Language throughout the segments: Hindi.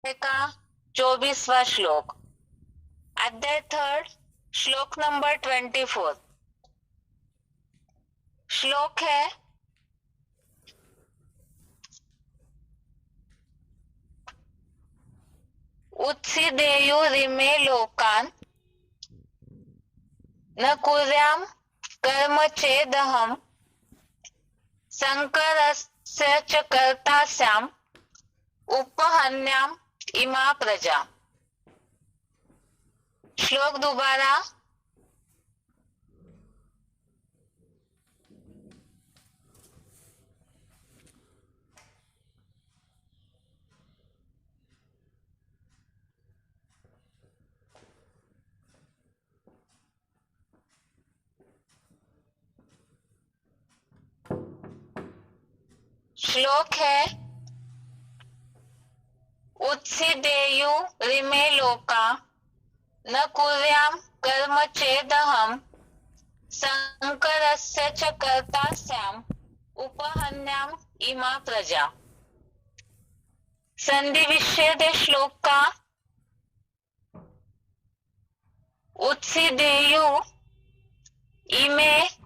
का 24वां श्लोक, अध्याय 3, श्लोक नंबर 24। श्लोक है, उत्सीदेयुरिमे लोकान् न कुर्यां कर्म चेदहं संकरस्य च कर्ता स्याम् उपहन्याम इमा प्रजा। श्लोक दोबारा। श्लोक है, उत्सीदेयु रिमे लोका न कुर्यां कर्म चेदहं संकरस्य च कर्ता स्याम् उपहन्याम इमा प्रजा। संधि विच्छेद श्लोक का, उत्सीदेयु इमे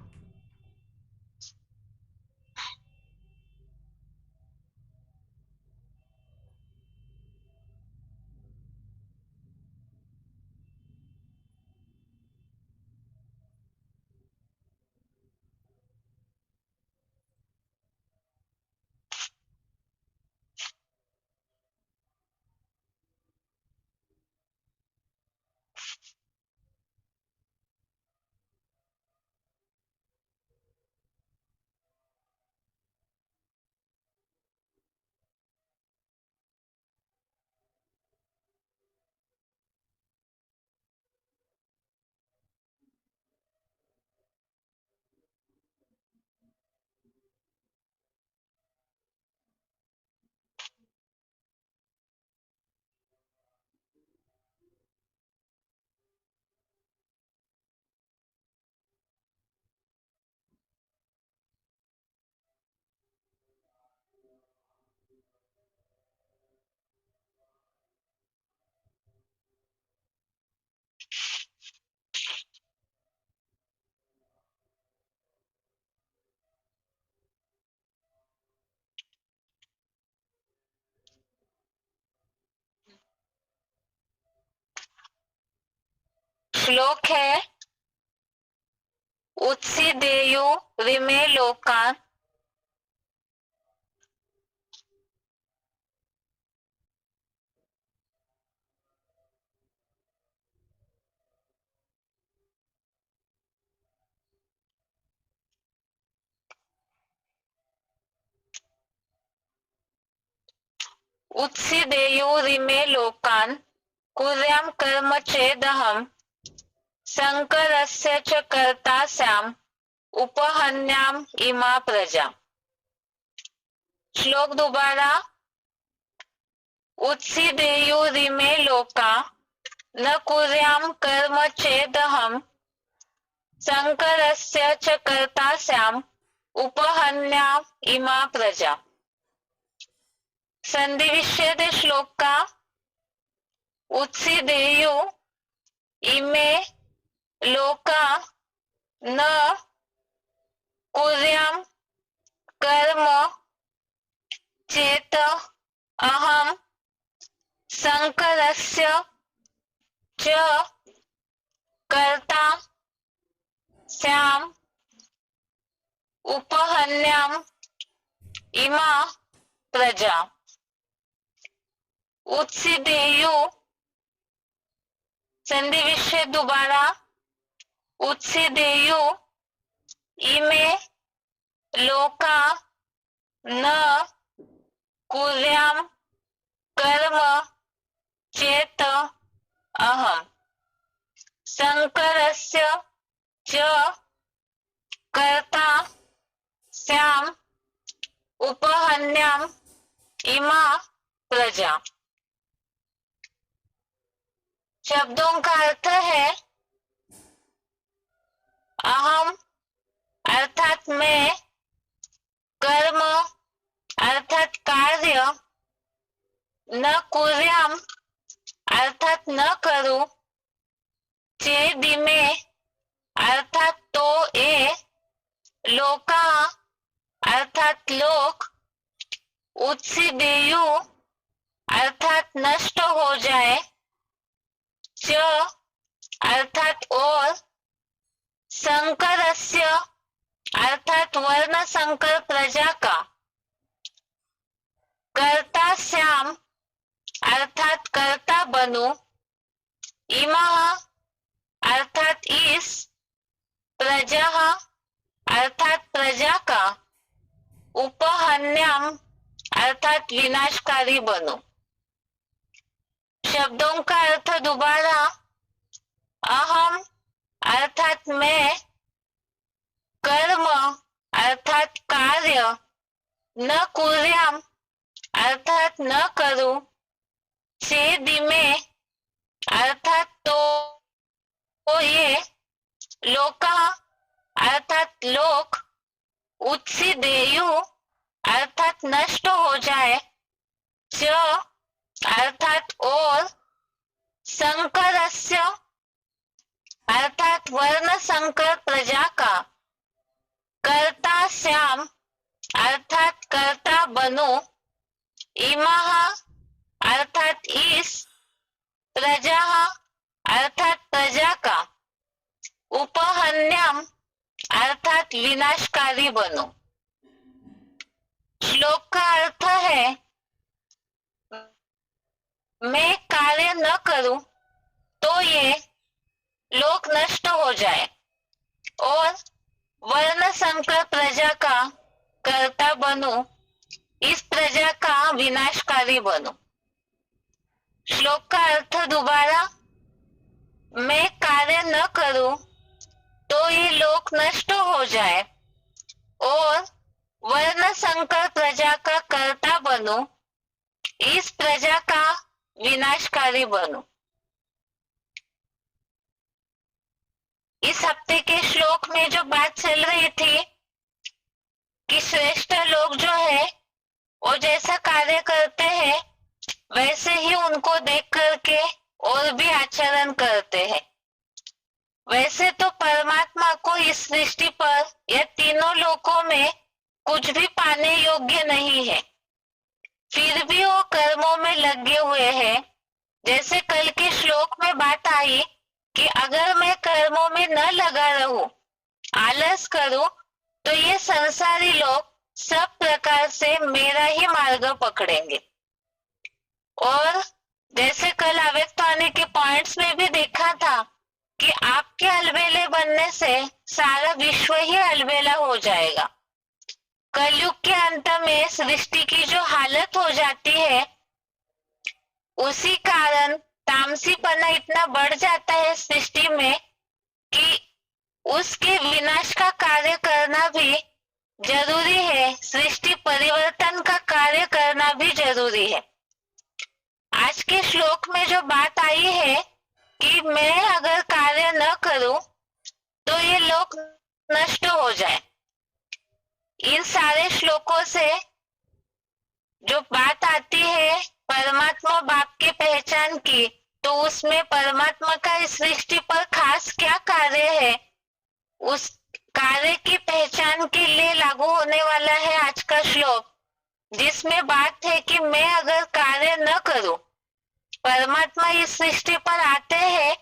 श्लोक है, उत्सीदेयु रिमे लोकान् उत्सीदेयुरिमे लोकान् कुर्यां कर्म चेदहं संकरस्य च कर्ता स्याम् उपहन्याम इमा प्रजा। श्लोक दोबारा। उत्सीदेयुरिमे लोका न कुर्यां कर्म चेदहं संकरस्य च कर्ता स्याम् उपहन्याम इमा प्रजा। संधि विच्छेद श्लोक का, उत्सीदेयु इमे लोका न कुर्यां कर्म चेत अहं संकरस्य च कर्ता स्याम् उपहन्याम इमा प्रजा। उत्सीदेयु संधि विच्छेद दोबारा। उत्सीदेयु इमे लोका न कुर्यां कर्म चेत अहं संकरस्य च कर्ता स्याम् उपहन्याम इमा प्रजा। शब्दों का अर्थ है, अहम अर्थात मैं, कर्म अर्थात कार्य, न कुर्याम अर्थात न करूं, चेदिमे अर्थात तो ए, लोका अर्थात लोक, उत्सिदेयु अर्थात नष्ट हो जाए, च अर्थात और, संकरस्य अर्थात वर्ण संकर प्रजा का, कर्ता श्याम अर्थात कर्ता बनू, इमा अर्थात इस, प्रजा अर्थात प्रजा का, उपहन्याम अर्थात विनाशकारी बनो। शब्दों का अर्थ दोबारा। अहम अर्थात मैं, कर्म अर्थात कार्य, न कुर्याम अर्थात न करूं, चेदिमे अर्थात तो ये, लोका अर्थात लोक, उत्सिदेयु अर्थात नष्ट हो जाए, च अर्थात और, संकरस्य अर्थात वर्ण संकर प्रजा का, कर्ता श्याम अर्थात कर्ता बनो, इमाह अर्थात इस, प्रजा अर्थात प्रजा का, उपहन्याम अर्थात विनाशकारी बनो। श्लोक का अर्थ है, मैं कार्य न करूं तो ये लोक नष्ट हो जाए और वर्ण संकर प्रजा का कर्ता बनूं, इस प्रजा का विनाशकारी बनूं। श्लोक का अर्थ दोबारा। मैं कार्य न करूं तो ये लोक नष्ट हो जाए और वर्ण संकर प्रजा का कर्ता बनूं, इस प्रजा का विनाशकारी बनूं। इस हफ्ते के श्लोक में जो बात चल रही थी कि श्रेष्ठ लोग जो है वो जैसा कार्य करते हैं वैसे ही उनको देख करके और भी आचरण करते हैं। वैसे तो परमात्मा को इस सृष्टि पर या तीनों लोकों में कुछ भी पाने योग्य नहीं है, फिर भी वो कर्मों में लगे हुए हैं। जैसे कल के श्लोक में बात आई कि अगर मैं कर्मों में न लगा रहूं, आलस करूं, तो ये संसारी लोग सब प्रकार से मेरा ही मार्ग पकड़ेंगे। और जैसे कल अव्यक्त आने के पॉइंट्स में भी देखा था कि आपके अलबेले बनने से सारा विश्व ही अलबेला हो जाएगा। कलयुग के अंत में सृष्टि की जो हालत हो जाती है, उसी कारण तामसीपना इतना बढ़ जाता है सृष्टि में कि उसके विनाश का कार्य करना भी जरूरी है, सृष्टि परिवर्तन का कार्य करना भी जरूरी है। आज के श्लोक में जो बात आई है कि मैं अगर कार्य न करूं तो ये लोक नष्ट हो जाए, इन सारे श्लोकों से जो बात आती है परमात्मा बाप के पहचान की, तो उसमें परमात्मा का इस सृष्टि पर खास क्या कार्य है, उस कार्य की पहचान के लिए लागू होने वाला है आज का श्लोक, जिसमें बात है कि मैं अगर कार्य न करूं, परमात्मा इस सृष्टि पर आते हैं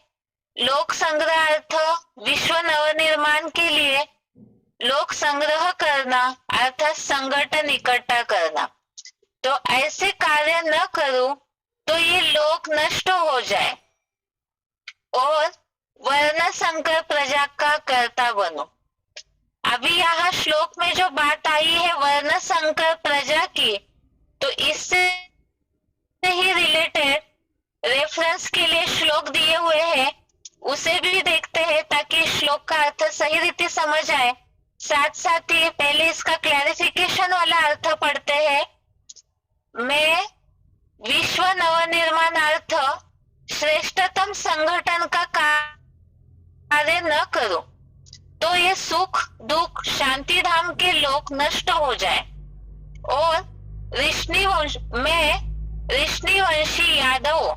लोक संग्रहार्थ, विश्व नवनिर्माण के लिए लोक संग्रह करना अर्थात संगठन इकट्ठा करना। तो ऐसे कार्य न करूं तो ये लोक नष्ट हो जाए और वर्ण संकर प्रजा का कर्ता बनो। अभी यहाँ श्लोक में जो बात आई है वर्ण संकर प्रजा की, तो इससे ही रिलेटेड रेफरेंस के लिए श्लोक दिए हुए हैं, उसे भी देखते हैं ताकि श्लोक का अर्थ सही रीति समझ आए। साथ साथ ही पहले इसका क्लैरिफिकेशन वाला अर्थ पढ़ते हैं। मैं विश्व नवनिर्माणार्थ श्रेष्ठतम संगठन का कार्य न करूं तो ये सुख दुख शांति धाम के लोक नष्ट हो जाए और ऋषि वंश में ऋषिवंशी यादवों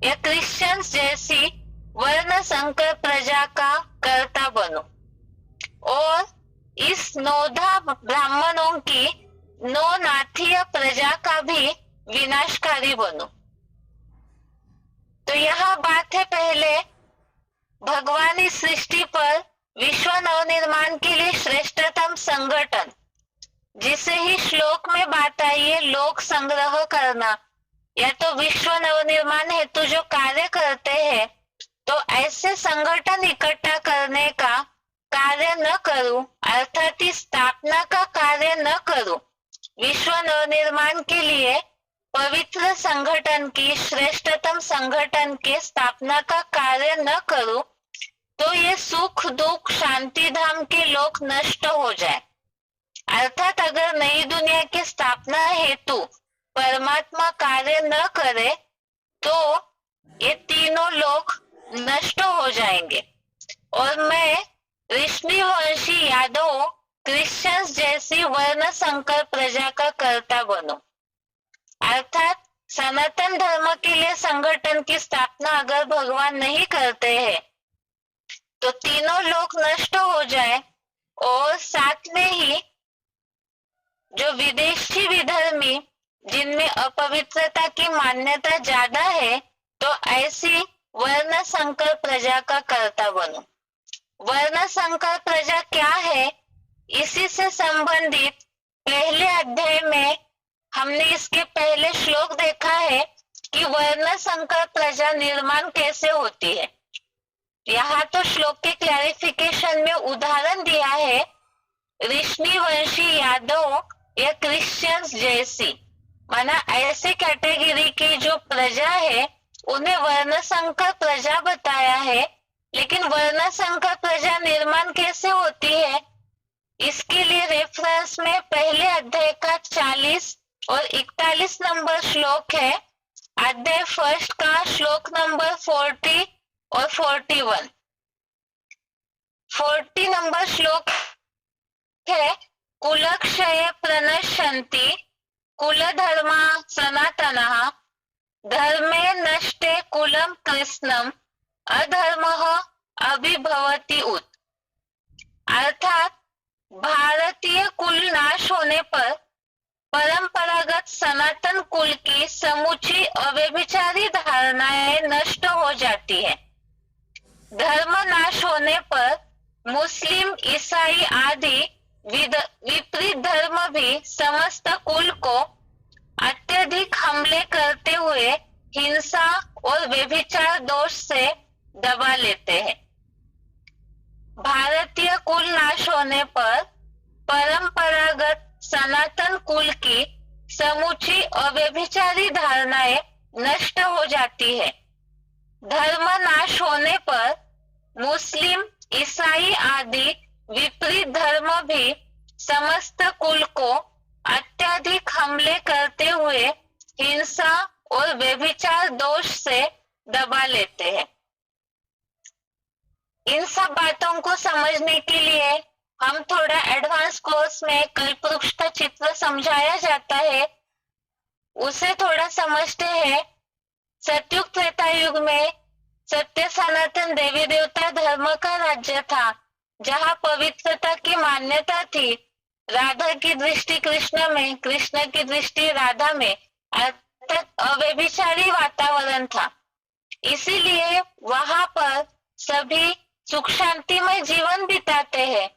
या क्रिश्चियंस जैसी वर्ण संकर प्रजा का कर्ता बनूं और इस नौधा ब्राह्मणों की नौ नाथीय प्रजा का भी विनाशकारी बनूं। तो यह बात है पहले भगवान इस सृष्टि पर विश्व नवनिर्माण के लिए श्रेष्ठतम संगठन, जिसे ही श्लोक में बात आई है लोक संग्रह करना, या तो विश्व नवनिर्माण हेतु जो कार्य करते हैं, तो ऐसे संगठन इकट्ठा करने का कार्य न करूं, अर्थात इस स्थापना का कार्य न करूं, विश्व नवनिर्माण के लिए पवित्र संगठन की श्रेष्ठतम संगठन के स्थापना का कार्य न करूं, तो ये सुख दुख शांति धाम के लोक नष्ट हो जाए। अर्थात अगर नई दुनिया की स्थापना हेतु परमात्मा कार्य न करे तो ये तीनों लोक नष्ट हो जाएंगे और मैं ऋषिवंशी यादव क्रिश्चियंस जैसी वर्ण संकर प्रजा का कर्ता बनूं। अर्थात सनातन धर्म के लिए संगठन की स्थापना अगर भगवान नहीं करते हैं तो तीनों लोक नष्ट हो जाए और साथ में ही जो विदेशी विधर्मी जिनमें अपवित्रता की मान्यता ज्यादा है, तो ऐसी वर्ण संकर प्रजा का कर्ता बनूं। वर्ण संकर प्रजा क्या है, इसी से संबंधित पहले अध्याय में हमने इसके पहले श्लोक देखा है कि वर्ण संकर प्रजा निर्माण कैसे होती है। यहाँ तो श्लोक के क्लैरिफिकेशन में उदाहरण दिया है ऋषिवंशी यादव या क्रिश्चियंस जैसी, माना ऐसे कैटेगरी की जो प्रजा है उन्हें वर्ण संकर प्रजा बताया है। लेकिन वर्ण संकर प्रजा निर्माण कैसे होती है, इसके लिए रेफरेंस में पहले अध्याय का 40 और 41 नंबर श्लोक है, अध्याय फर्स्ट का श्लोक नंबर 40 और 41। 40 नंबर श्लोक है कुलक्षय प्रणश्यन्ति कुलधर्मा सनातनः धर्मे नष्टे कुलम कृष्णम अधर्मः अभिभवति उत। अर्थात भारतीय कुल नाश होने पर परंपरागत सनातन कुल की समूची अव्यभिचारी धारणाएं नष्ट हो जाती है। धर्म नाश होने पर मुस्लिम ईसाई आदि विपरीत धर्म भी समस्त कुल को अत्यधिक हमले करते हुए हिंसा और व्यभिचार दोष से दबा लेते हैं। भारतीय कुल नाश होने पर परंपरागत सनातन कुल की समूची अव्यभिचारी धारणाएं नष्ट हो जाती है। धर्म नाश होने पर मुस्लिम ईसाई आदि विपरीत धर्म भी समस्त कुल को अत्यधिक हमले करते हुए हिंसा और व्यभिचार दोष से दबा लेते हैं। इन सब बातों को समझने के लिए हम थोड़ा एडवांस कोर्स में कल्पवृक्ष का चित्र समझाया जाता है, उसे थोड़ा समझते हैं। सतयुग त्रेता युग में सत्य सनातन देवी देवता धर्म का राज्य था, जहाँ पवित्रता की मान्यता थी। राधा की दृष्टि कृष्ण में, कृष्ण की दृष्टि राधा में, अर्थात अव्यभिचारी वातावरण था। इसीलिए वहां पर सभी सुख शांतिमय जीवन बिताते हैं।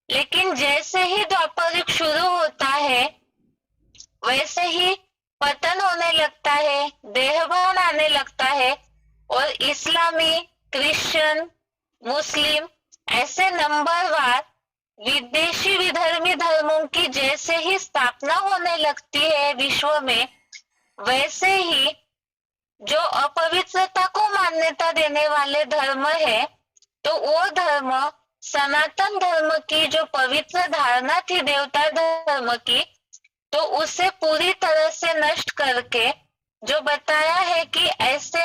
लेकिन जैसे ही द्वापर युग शुरू होता है वैसे ही पतन होने लगता है, देहभान आने लगता है और इस्लामी, क्रिश्चियन, मुस्लिम ऐसे नंबरवार विदेशी विधर्मी धर्मों की जैसे ही स्थापना होने लगती है विश्व में, वैसे ही जो अपवित्रता को मान्यता देने वाले धर्म है, तो वो धर्म सनातन धर्म की जो पवित्र धारणा थी देवता धर्म की, तो उसे पूरी तरह से नष्ट करके जो बताया है कि ऐसे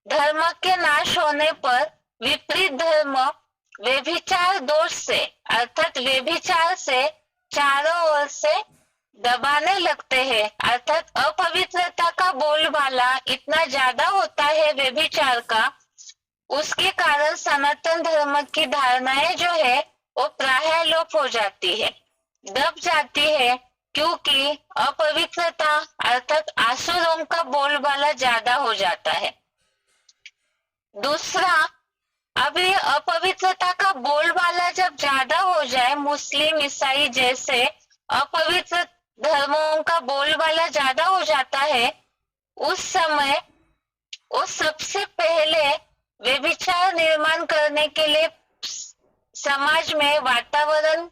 धर्म के नाश होने पर विपरीत धर्म व्यभिचार दोष से, अर्थात व्यभिचार से चारों ओर से दबाने लगते हैं, अर्थात अपवित्रता का बोलबाला इतना ज्यादा होता है व्यभिचार का, उसके कारण सनातन धर्म की धारणाएं जो है वो प्रायः लोप हो जाती है, दब जाती है, क्योंकि अपवित्रता अर्थात आसुरों का बोलबाला ज्यादा हो जाता है। दूसरा, अब ये अपवित्रता का बोलबाला जब ज्यादा हो जाए, मुस्लिम ईसाई जैसे अपवित्र धर्मों का बोलबाला ज्यादा हो जाता है, उस समय वो सबसे पहले व्यभिचार निर्माण करने के लिए समाज में वातावरण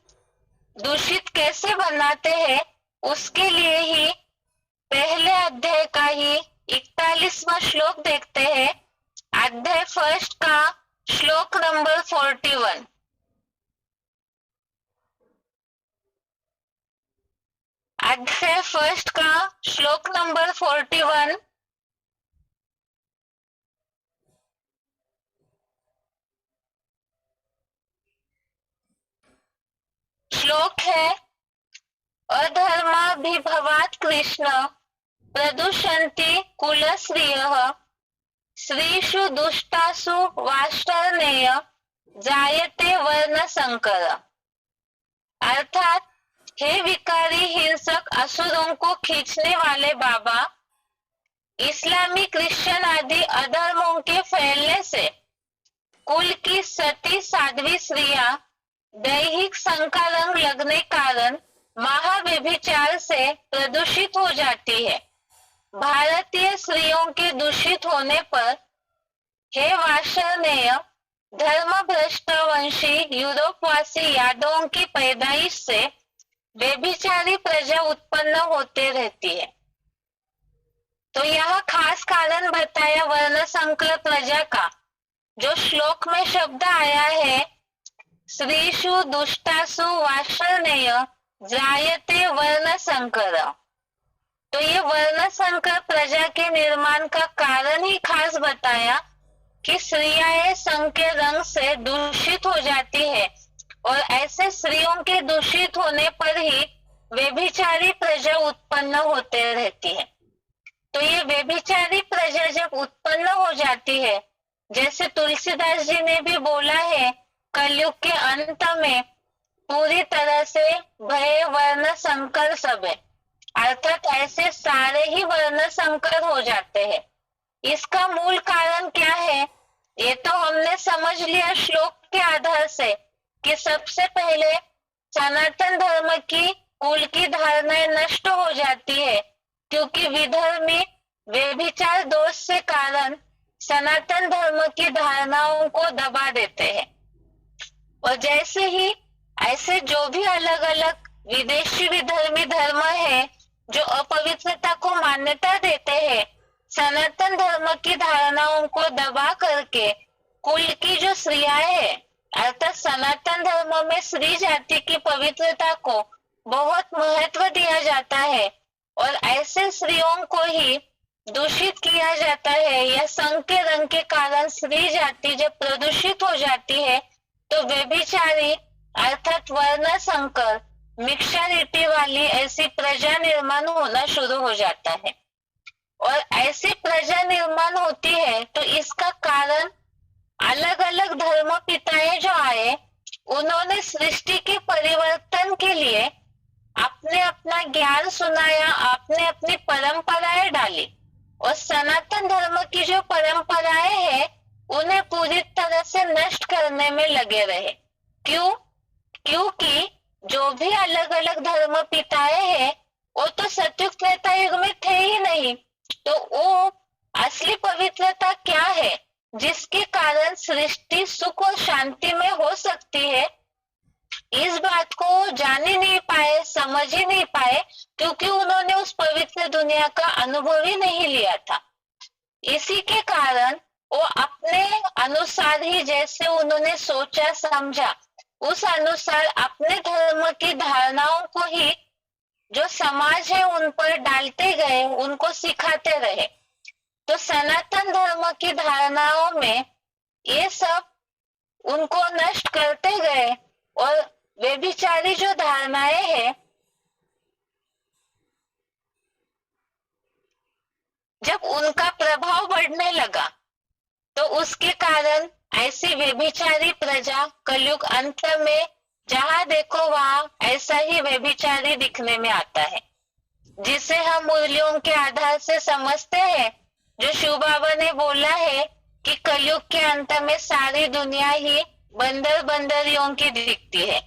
दूषित कैसे बनाते हैं, उसके लिए ही पहले अध्याय का ही 41वां श्लोक देखते हैं। अध्याय फर्स्ट का श्लोक नंबर 41। अध्याय फर्स्ट का श्लोक नंबर 41। श्लोक है, अधर्माभिभवात् कृष्ण प्रदुषन्ति कुलश्रियः स्त्रीषु दुष्टासु वाष्टर्नेय जायते वर्ण संकर। अर्थात, हे विकारी हिंसक असुरों को खींचने वाले बाबा, इस्लामी क्रिश्चियन आदि अधर्मों के फैलने से कुल की सती साध्वी स्त्रियां दैहिक संकलंक लगने कारण महाव्यभिचार से प्रदूषित हो जाती है। भारतीय स्त्रियों के दूषित होने पर हे वार्ष्णेय, धर्म भ्रष्ट वंशी यूरोपवासी यादवों की पैदाइश से व्यभिचारी प्रजा उत्पन्न होते रहती है। तो यह खास कारण बताया वर्ण संकर प्रजा का। जो श्लोक में शब्द आया है, स्त्रीषु दुष्टासु वार्ष्णेय जायते वर्ण संकर, तो ये वर्ण संकर प्रजा के निर्माण का कारण ही खास बताया कि स्त्रियां संघ के रंग से दूषित हो जाती है, और ऐसे स्त्रियों के दूषित होने पर ही व्यभिचारी प्रजा उत्पन्न होते रहती है। तो ये व्यभिचारी प्रजा जब उत्पन्न हो जाती है, जैसे तुलसीदास जी ने भी बोला है, कलयुग के अंत में पूरी तरह से भय वर्ण संकर सब है, अर्थात ऐसे सारे ही वर्ण संकर हो जाते हैं। इसका मूल कारण क्या है, ये तो हमने समझ लिया श्लोक के आधार से कि सबसे पहले सनातन धर्म की कुल की धारणाएं नष्ट हो जाती है, क्योंकि विधर्मी व्यभिचार दोष से कारण सनातन धर्म की धारणाओं को दबा देते हैं। और जैसे ही ऐसे जो भी अलग अलग विदेशी विधर्मी धर्म है जो अपवित्रता को मान्यता देते हैं, सनातन धर्म की धारणाओं को दबा करके कुल की जो स्त्रियां है, अर्थात सनातन धर्म में स्त्री जाति की पवित्रता को बहुत महत्व दिया जाता है, और ऐसे स्त्रियों को ही दूषित किया जाता है। या संघ के रंग के कारण स्त्री जाति जब प्रदूषित हो जाती है, तो व्यभिचारी अर्थात वर्ण संकर मिक्सचरिटी वाली ऐसी प्रजा निर्माण होना शुरू हो जाता है। और ऐसी प्रजा निर्माण होती है तो इसका कारण अलग अलग धर्म पिताएं जो आए, उन्होंने सृष्टि के परिवर्तन के लिए अपने अपना ज्ञान सुनाया, आपने अपनी परंपराएं डाली, और सनातन धर्म की जो परंपराएं हैं उन्हें पूरी तरह से नष्ट करने में लगे रहे। क्यों? क्योंकि जो भी अलग अलग धर्म पिताएं हैं वो तो सतयुग त्रेता युग में थे ही नहीं, तो वो असली पवित्रता क्या है जिसके कारण सृष्टि सुख और शांति में हो सकती है, इस बात को जान ही नहीं पाए, समझ ही नहीं पाए, क्योंकि उन्होंने उस पवित्र दुनिया का अनुभव ही नहीं लिया था। इसी के कारण वो अपने अनुसार ही जैसे उन्होंने सोचा समझा, उस अनुसार अपने धर्म की धारणाओं को ही जो समाज है उन पर डालते गए, उनको सिखाते रहे। तो सनातन धर्म की धारणाओं में ये सब उनको नष्ट करते गए, और व्यभिचारी जो धारणाएं हैं जब उनका प्रभाव बढ़ने लगा तो उसके कारण ऐसी व्यभिचारी प्रजा कलयुग अंत में जहां देखो वहां ऐसा ही व्यभिचारी दिखने में आता है, जिसे हम मूल्यों के आधार से समझते हैं। जो शिव बाबा ने बोला है कि कलयुग के अंत में सारी दुनिया ही बंदर बंदरियों की दिखती है,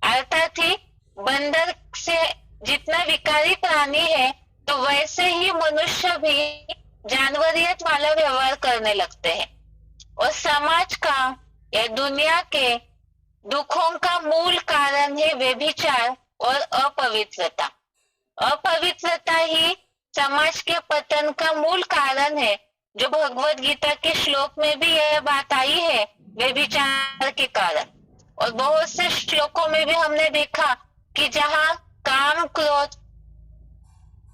अर्थात ही बंदर से जितना विकारी प्राणी है तो वैसे ही मनुष्य भी जानवरियत वाला व्यवहार करने लगते हैं। और समाज का या दुनिया के दुखों का मूल कारण है व्यभिचार और अपवित्रता। अपवित्रता ही समाज के पतन का मूल कारण है। जो भगवत गीता के श्लोक में भी यह बात आई है व्यभिचार के कारण। और बहुत से श्लोकों में भी हमने देखा कि जहाँ काम क्रोध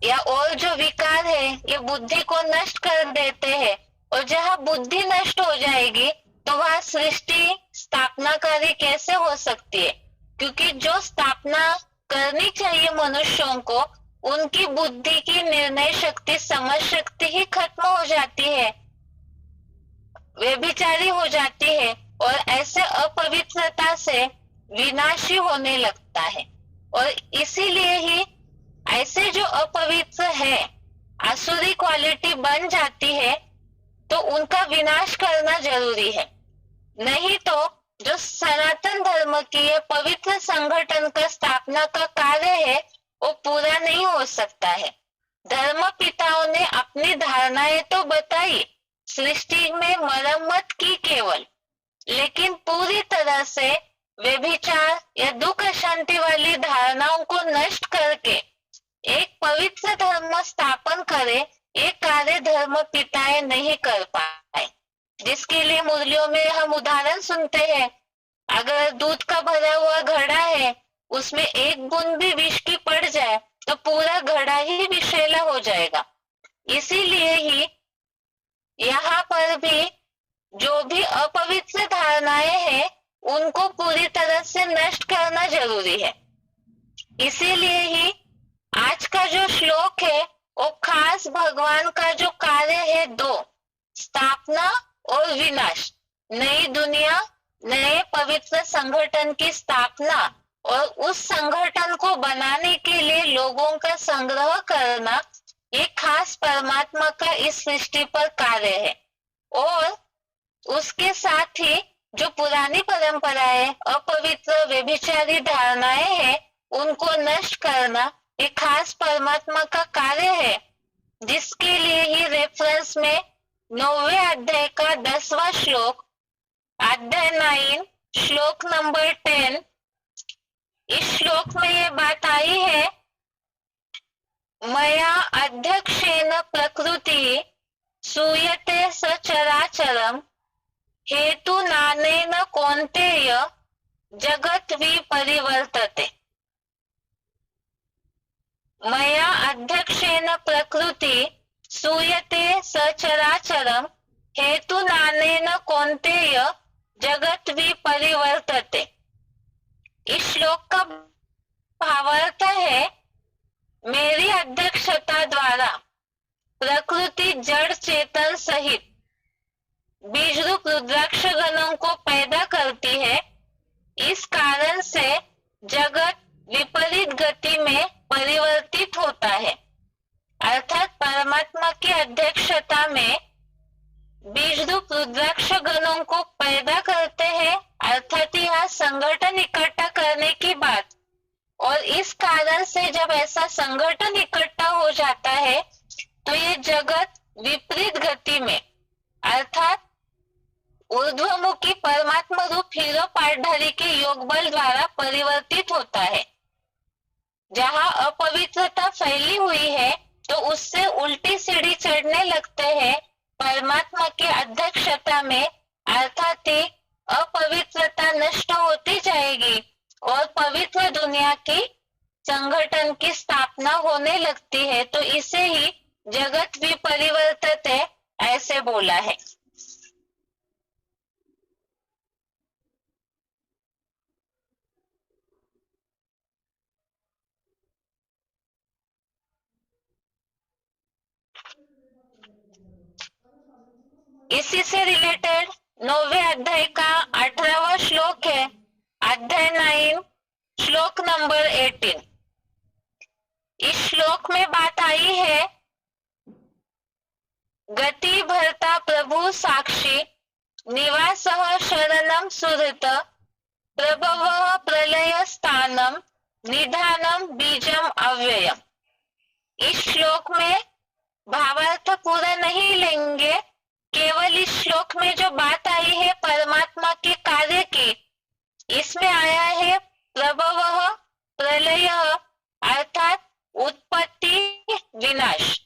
या और जो विकार है ये बुद्धि को नष्ट कर देते हैं, और जहाँ बुद्धि नष्ट हो जाएगी तो वह सृष्टि स्थापनाकारी कैसे हो सकती है, क्योंकि जो स्थापना करनी चाहिए मनुष्यों को उनकी बुद्धि की निर्णय शक्ति समझ शक्ति ही खत्म हो जाती है, व्यभिचारी हो जाती है, और ऐसे अपवित्रता से विनाशी होने लगता है। और इसीलिए ही ऐसे जो अपवित्र है आसुरी क्वालिटी बन जाती है तो उनका विनाश करना जरूरी है। नहीं तो जो सनातन धर्म की ये पवित्र संगठन का स्थापना का कार्य है वो पूरा नहीं हो सकता है। धर्म पिताओं ने अपनी धारणाएं तो बताई, सृष्टि में मरम्मत की केवल, लेकिन पूरी तरह से व्यभिचार या दुख अशांति वाली धारणाओं को नष्ट करके एक पवित्र धर्म स्थापन करे, ये कार्य धर्म पिताएं नहीं कर पाए। जिसके लिए मुरलियों में हम उदाहरण सुनते हैं, अगर दूध का भरा हुआ घड़ा है उसमें एक बूंद भी विष की पड़ जाए तो पूरा घड़ा ही विषैला हो जाएगा। इसीलिए ही यहाँ पर भी जो भी अपवित्र धारणाएं हैं उनको पूरी तरह से नष्ट करना जरूरी है। इसीलिए ही आज का जो श्लोक है वो खास भगवान का जो कार्य है दो, स्थापना और विनाश, नई दुनिया नए पवित्र संगठन की स्थापना और उस संगठन को बनाने के लिए लोगों का संग्रह करना, ये खास परमात्मा का इस सृष्टि पर कार्य है। और उसके साथ ही जो पुरानी परंपराएं अपवित्र व्यभिचारी धारणाएं हैं उनको नष्ट करना ये खास परमात्मा का कार्य है, जिसके लिए ही रेफरेंस में 9वें अध्याय का 10वां श्लोक, अध्याय 9 श्लोक नंबर 10, इस श्लोक में ये बात आई है, मया अध्यक्षेन प्रकृति सूयते सचराचरम हेतु नानेन कौन्तेय जगत विपरिवर्तते। मया अध्यक्षेन प्रकृति सूयते सचराचरम हेतु नानेन कौन्तेय जगत विपरिवर्तते। इस श्लोक का भावार्थ है, मेरी अध्यक्षता द्वारा प्रकृति जड़ चेतन सहित बीजरूप रुद्राक्ष गणों को पैदा करती है। इस कारण से जगत विपरीत गति में परिवर्तित होता है, अर्थात परमात्मा की अध्यक्षता में बीजरूप रुद्राक्ष गणों को पैदा करते हैं, अर्थात यह संगठन इकट्ठा करने की बात। और इस कारण से जब ऐसा संगठन इकट्ठा हो जाता है तो ये जगत विपरीत गति में अर्थात ऊर्ध्वमुखी परमात्मा रूप हीरो पाठधारी के योग बल द्वारा परिवर्तित होता है। जहाँ अपवित्रता फैली हुई है तो उससे उल्टी सीढ़ी चढ़ने लगते हैं परमात्मा की अध्यक्षता में, अर्थात अपवित्रता नष्ट होती जाएगी और पवित्र दुनिया की संगठन की स्थापना होने लगती है। तो इसे ही जगत विपरिवर्तित है ऐसे बोला है। इसी से रिलेटेड 9वें अध्याय का 18वां श्लोक है, अध्याय 9 श्लोक नंबर 18। इस श्लोक में बात आई है, गति भरता प्रभु साक्षी निवासः शरणम सुहृत प्रभवः प्रलय स्थानम निधानम बीजम अव्ययम। इस श्लोक में भावार्थ पूरा नहीं लेंगे, केवल इस श्लोक में जो बात आई है परमात्मा के कार्य की, इसमें आया है प्रभवः प्रलय अर्थात उत्पत्ति विनाश।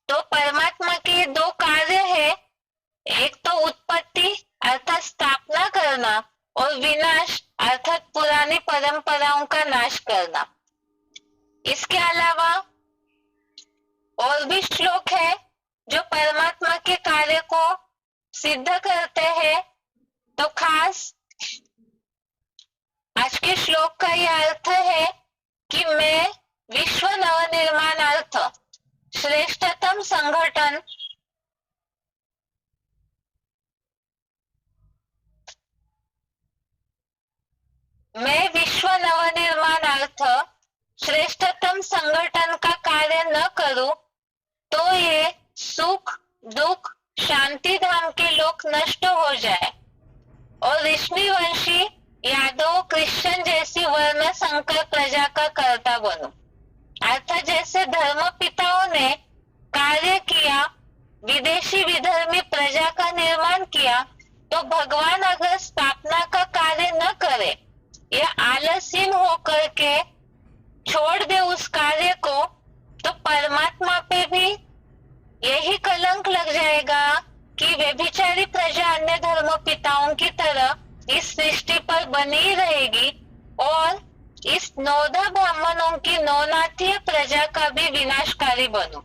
तो परमात्मा के दो कार्य है, एक तो उत्पत्ति अर्थात स्थापना करना और विनाश अर्थात पुरानी परंपराओं का नाश करना। इसके अलावा और भी श्लोक है जो परमात्मा के कार्य को सिद्ध करते हैं। तो खास आज के श्लोक का यह अर्थ है कि मैं विश्व नवनिर्माणार्थ श्रेष्ठतम संगठन श्रेष्ठतम संगठन का कार्य न करूं तो ये सुख दुख शांति धाम के लोग नष्ट हो जाए और ऋषि वंशी यादव क्रिश्चियन जैसी वर्ण संकर प्रजा का कर्ता बनूं। अर्थात जैसे धर्म पिताओं ने कार्य किया, विदेशी विधर्मी प्रजा का निर्माण किया, तो भगवान अगर स्थापना का कार्य न करे या आलसीन होकर के छोड़ दे उस कार्य को, तो परमात्मा पे भी यही कलंक लग जाएगा कि व्यभिचारी प्रजा अन्य धर्म पिताओं की तरह इस सृष्टि पर बनी रहेगी और इस नौधा ब्राह्मणों की नौनाथीय प्रजा का भी विनाशकारी बनूं।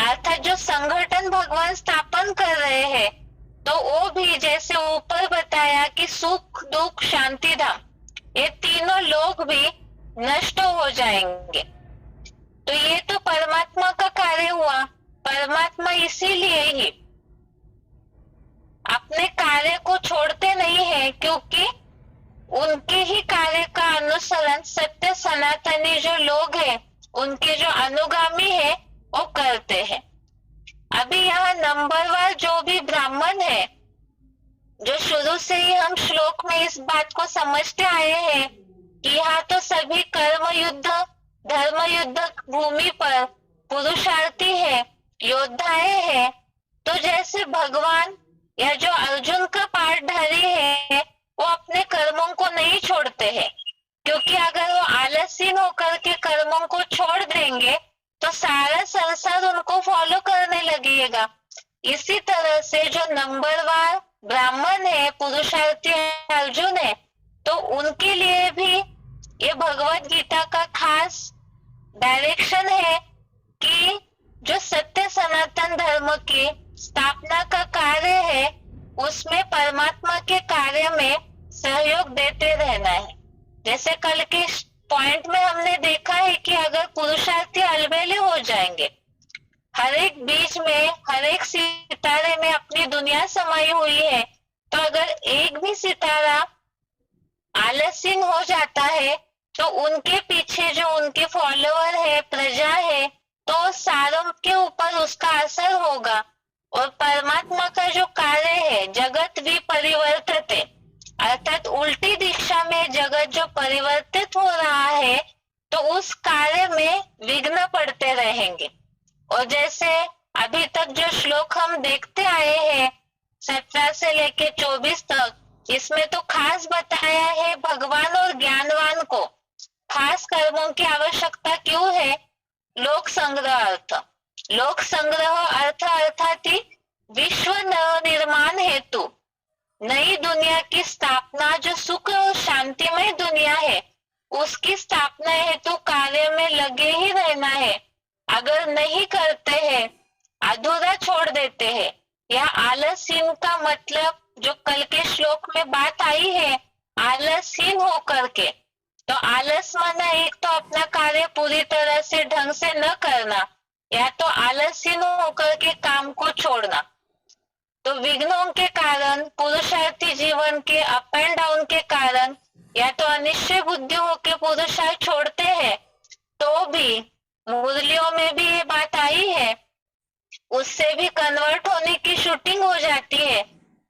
अर्थात जो संगठन भगवान स्थापन कर रहे हैं, तो वो भी जैसे ऊपर बताया कि सुख दुख शांति धाम, ये तीनों लोग भी नष्ट हो जाएंगे। तो ये तो परमात्मा का कार्य हुआ। परमात्मा इसीलिए ही अपने कार्य को छोड़ते नहीं है, क्योंकि उनके ही कार्य का अनुसरण सत्य सनातनी जो लोग हैं, उनके जो अनुगामी है, वो करते हैं। अभी यहाँ नंबरवार जो भी ब्राह्मण है, जो शुरू से ही हम श्लोक में इस बात को समझते आए हैं कि यहाँ तो सभी कर्म युद्ध धर्म युद्ध भूमि पर पुरुषार्थी है, योद्धाएं हैं। तो जैसे भगवान या जो अर्जुन का पाठधारी है, वो अपने कर्मों को नहीं छोड़ते हैं, क्योंकि अगर वो आलसीन होकर के कर्मों को छोड़ देंगे तो सारा संसार उनको फॉलो करने लगेगा। इसी तरह से जो नंबरवार ब्राह्मण है, पुरुषार्थी अर्जुन है, तो उनके लिए भी ये भगवत गीता का खास डायरेक्शन है कि जो सत्य सनातन धर्म की स्थापना का कार्य है, उसमें परमात्मा के कार्य में सहयोग देते रहना है। जैसे कल के पॉइंट में हमने देखा है कि अगर पुरुषार्थी अलबेले हो जाएंगे, हर एक बीज में हर एक सितारे में अपनी दुनिया समाई हुई है, तो अगर एक भी सितारा आलसीन हो जाता है तो उनके पीछे जो उनके फॉलोअर है, प्रजा है, तो सारों के ऊपर उसका असर होगा। और परमात्मा का जो कार्य है, जगत भी परिवर्तित है, अर्थात उल्टी दिशा में जगत जो परिवर्तित हो रहा है, तो उस कार्य में विघ्न पड़ते रहेंगे। और जैसे अभी तक जो श्लोक हम देखते आए हैं 17 से लेके 24 तक, इसमें तो खास बताया है भगवान और ज्ञानवान को खास कर्मों की आवश्यकता क्यों है। लोक संग्रह अर्थ, लोक संग्रह अर्थ अर्थात विश्व नवनिर्माण हेतु नई दुनिया की स्थापना, जो सुख और शांतिमय दुनिया है, उसकी स्थापना हेतु कार्य में लगे ही रहना है। अगर नहीं करते हैं, अधूरा छोड़ देते हैं, या आलसीन का मतलब जो कल के श्लोक में बात आई है, आलसीन हो करके, तो आलस माना एक तो अपना कार्य पूरी तरह से ढंग से न करना, या तो आलसीन होकर के काम को छोड़ना। तो विघ्नों के कारण, पुरुषार्थी जीवन के अप एंड डाउन के कारण, या तो अनिश्चय बुद्धि होकर पुरुषार्थ छोड़ते हैं, तो भी मुरलियों में भी ये बात आई है, उससे भी कन्वर्ट होने की शूटिंग हो जाती है।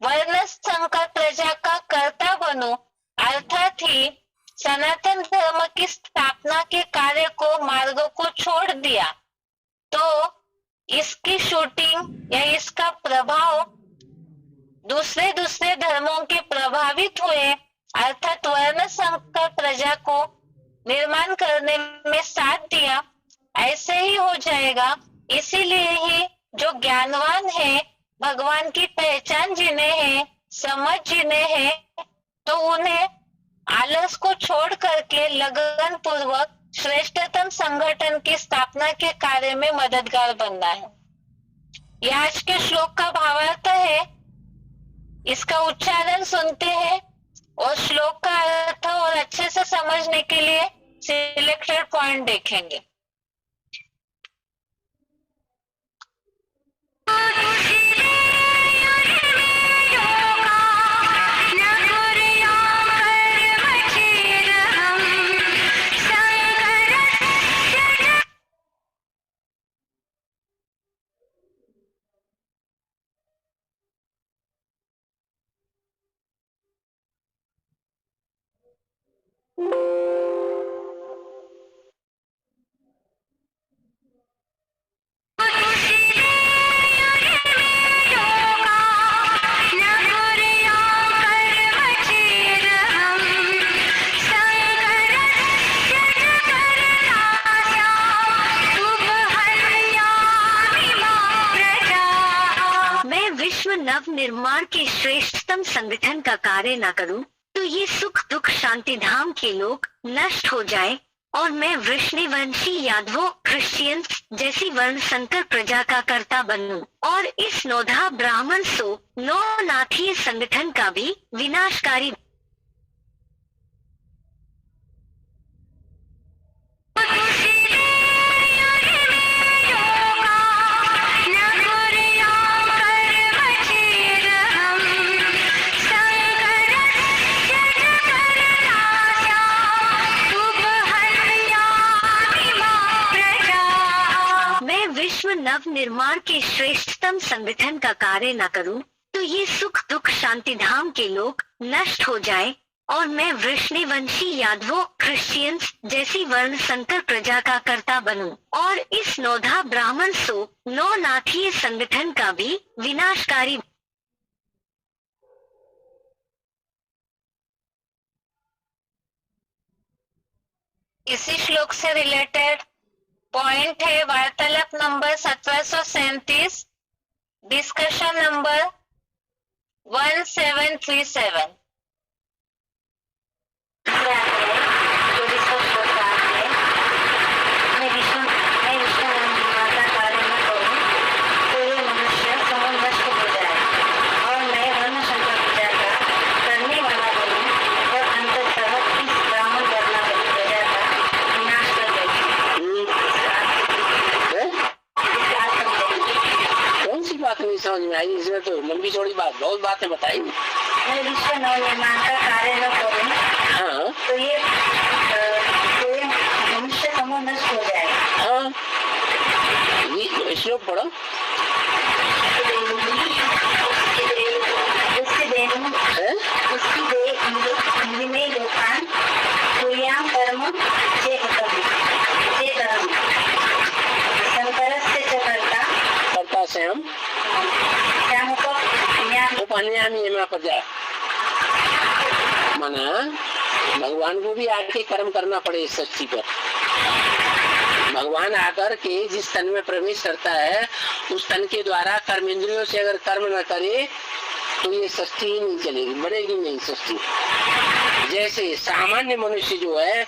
वर्ण संकर प्रजा का कर्ता बनो, अर्थात ही सनातन धर्म की स्थापना के कार्य को, मार्गों को छोड़ दिया, तो इसकी शूटिंग या इसका प्रभाव दूसरे दूसरे धर्मों के प्रभावित हुए, अर्थात वर्ण संकर प्रजा को निर्माण करने में साथ दिया, ऐसे ही हो जाएगा। इसीलिए ही जो ज्ञानवान है, भगवान की पहचान जिन्हें है, समझ जिन्हें है, तो उन्हें आलस को छोड़ करके लगन पूर्वक श्रेष्ठतम संगठन की स्थापना के कार्य में मददगार बनना है। यह आज के श्लोक का भावार्थ है। इसका उच्चारण सुनते हैं और श्लोक का अर्थ और अच्छे से समझने के लिए सिलेक्टेड पॉइंट देखेंगे। नव निर्माण के श्रेष्ठतम संगठन का कार्य न करूं, तो ये सुख दुख शांति धाम के लोग नष्ट हो जाए, और मैं वृष्णिवंशी यादवों क्रिश्चियंस जैसी वर्ण संकर प्रजा का कर्ता बनूं, और इस नौधा ब्राह्मण सो नौ नाथीय संगठन का भी विनाशकारी नव निर्माण के श्रेष्ठतम संगठन का कार्य न करूं, तो ये सुख दुख शांति धाम के लोग नष्ट हो जाए, और मैं वृष्णिवंशी यादवों क्रिश्चियंस जैसी वर्ण संकर प्रजा का कर्ता बनूं, और इस नौधा ब्राह्मण सो नौ नाथीय संगठन का भी विनाशकारी। इसी श्लोक से रिलेटेड पॉइंट है वार्तालाप नंबर 1737, डिस्कशन नंबर 1737। समझ में आई? इसमें तो लंबी चौड़ी बात, बहुत बातें बताई। मैं विश्व नवनिर्माण का कार्य न करूं, हाँ, तो ये मनुष्य समूह नष्ट हो जाएगा। हाँ, ये श्लोक पढ़ो। माना भगवान को भी आके कर्म करना पड़े इस सृष्टि पर। भगवान आकर के जिस तन में प्रवेश करता है, उस तन के द्वारा कर्म इंद्रियों से अगर कर्म न करे तो ये सृष्टि ही नहीं चलेगी, बढ़ेगी नहीं सृष्टि। जैसे सामान्य मनुष्य जो है,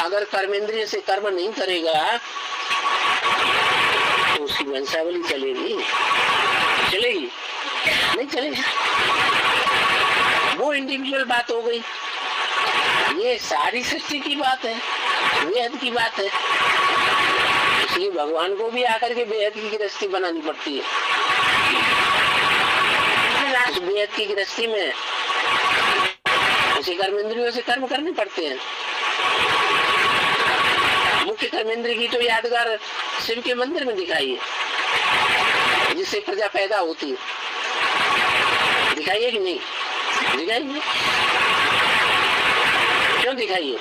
अगर कर्म इंद्रिय से कर्म नहीं करेगा तो उसकी वंशावली चलेगी? चलेगी नहीं चलेगी। वो इंडिविजुअल बात हो गई। ये सारी सृष्टि की बात है, बेहद की बात है। इसलिए भगवान को भी आकर के बेहद की गृहस्थी बनानी पड़ती है। मेहनत की गृहस्थी में, उसे कर्म इंद्रियों से कर्म करने पड़ते हैं। मुख्य कर्म इंद्रिय की तो यादगार शिव के मंदिर में दिखाई है, जिससे प्रजा पैदा होती है। दिखाइए कि नहीं? दिखाइए। क्यों दिखाइए?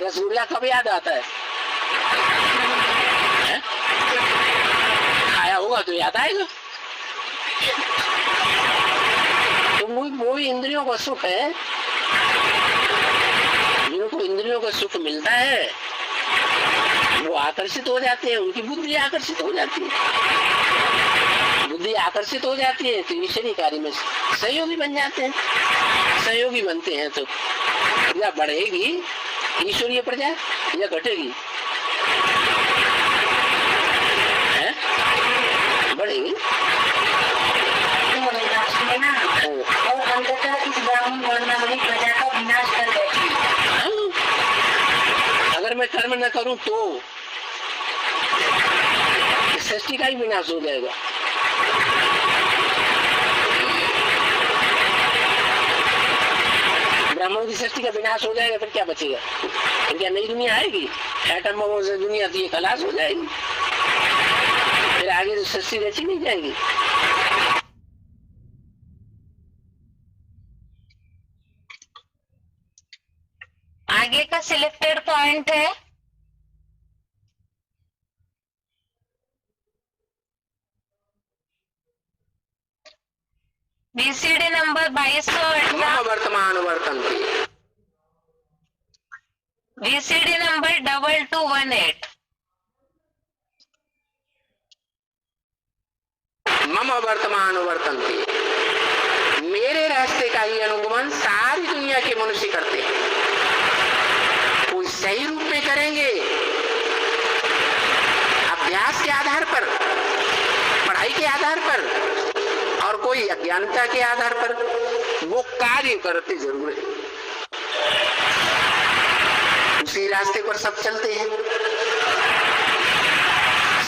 रसगुल्ला कब याद आता है? खाया होगा तो याद आएगा। तो वो भी इंद्रियों का सुख है। जिनको इंद्रियों का सुख मिलता है वो आकर्षित हो जाते हैं, उनकी बुद्धि आकर्षित हो जाती है। बुद्धि आकर्षित हो जाती है तो ईश्वरीय कार्य में सहयोगी बन जाते हैं। सहयोगी बनते हैं तो प्रजा बढ़ेगी, ईश्वरीय प्रजा, या घटेगी? बढ़ेगी। और अंततः इस ब्राह्मण वर्णावली प्रजा का विनाश कर बैठी। अगर मैं कर्म न करूं तो सृष्टि का ही विनाश हो जाएगा। ब्राह्मणों की सृष्टि का विनाश हो जाएगा, फिर क्या बचेगा? फिर क्या नई दुनिया आएगी? एटम बम से दुनिया तो ये खलास हो जाएगी, फिर आगे तो सृष्टि रची नहीं जाएगी। आगे का सिलेक्टेड पॉइंट है बीसीडी नंबर 2218, वर्तमान वर्तन्ते, बीसीडी नंबर 2218। मम वर्तमान वर्तन्ते, मेरे रास्ते का ही अनुगमन सारी दुनिया के मनुष्य करते हैं। कोई सही रूप में करेंगे अभ्यास के आधार पर, पढ़ाई के आधार पर, और कोई अज्ञानता के आधार पर। वो कार्य करते जरूर है, उसी रास्ते पर सब चलते हैं,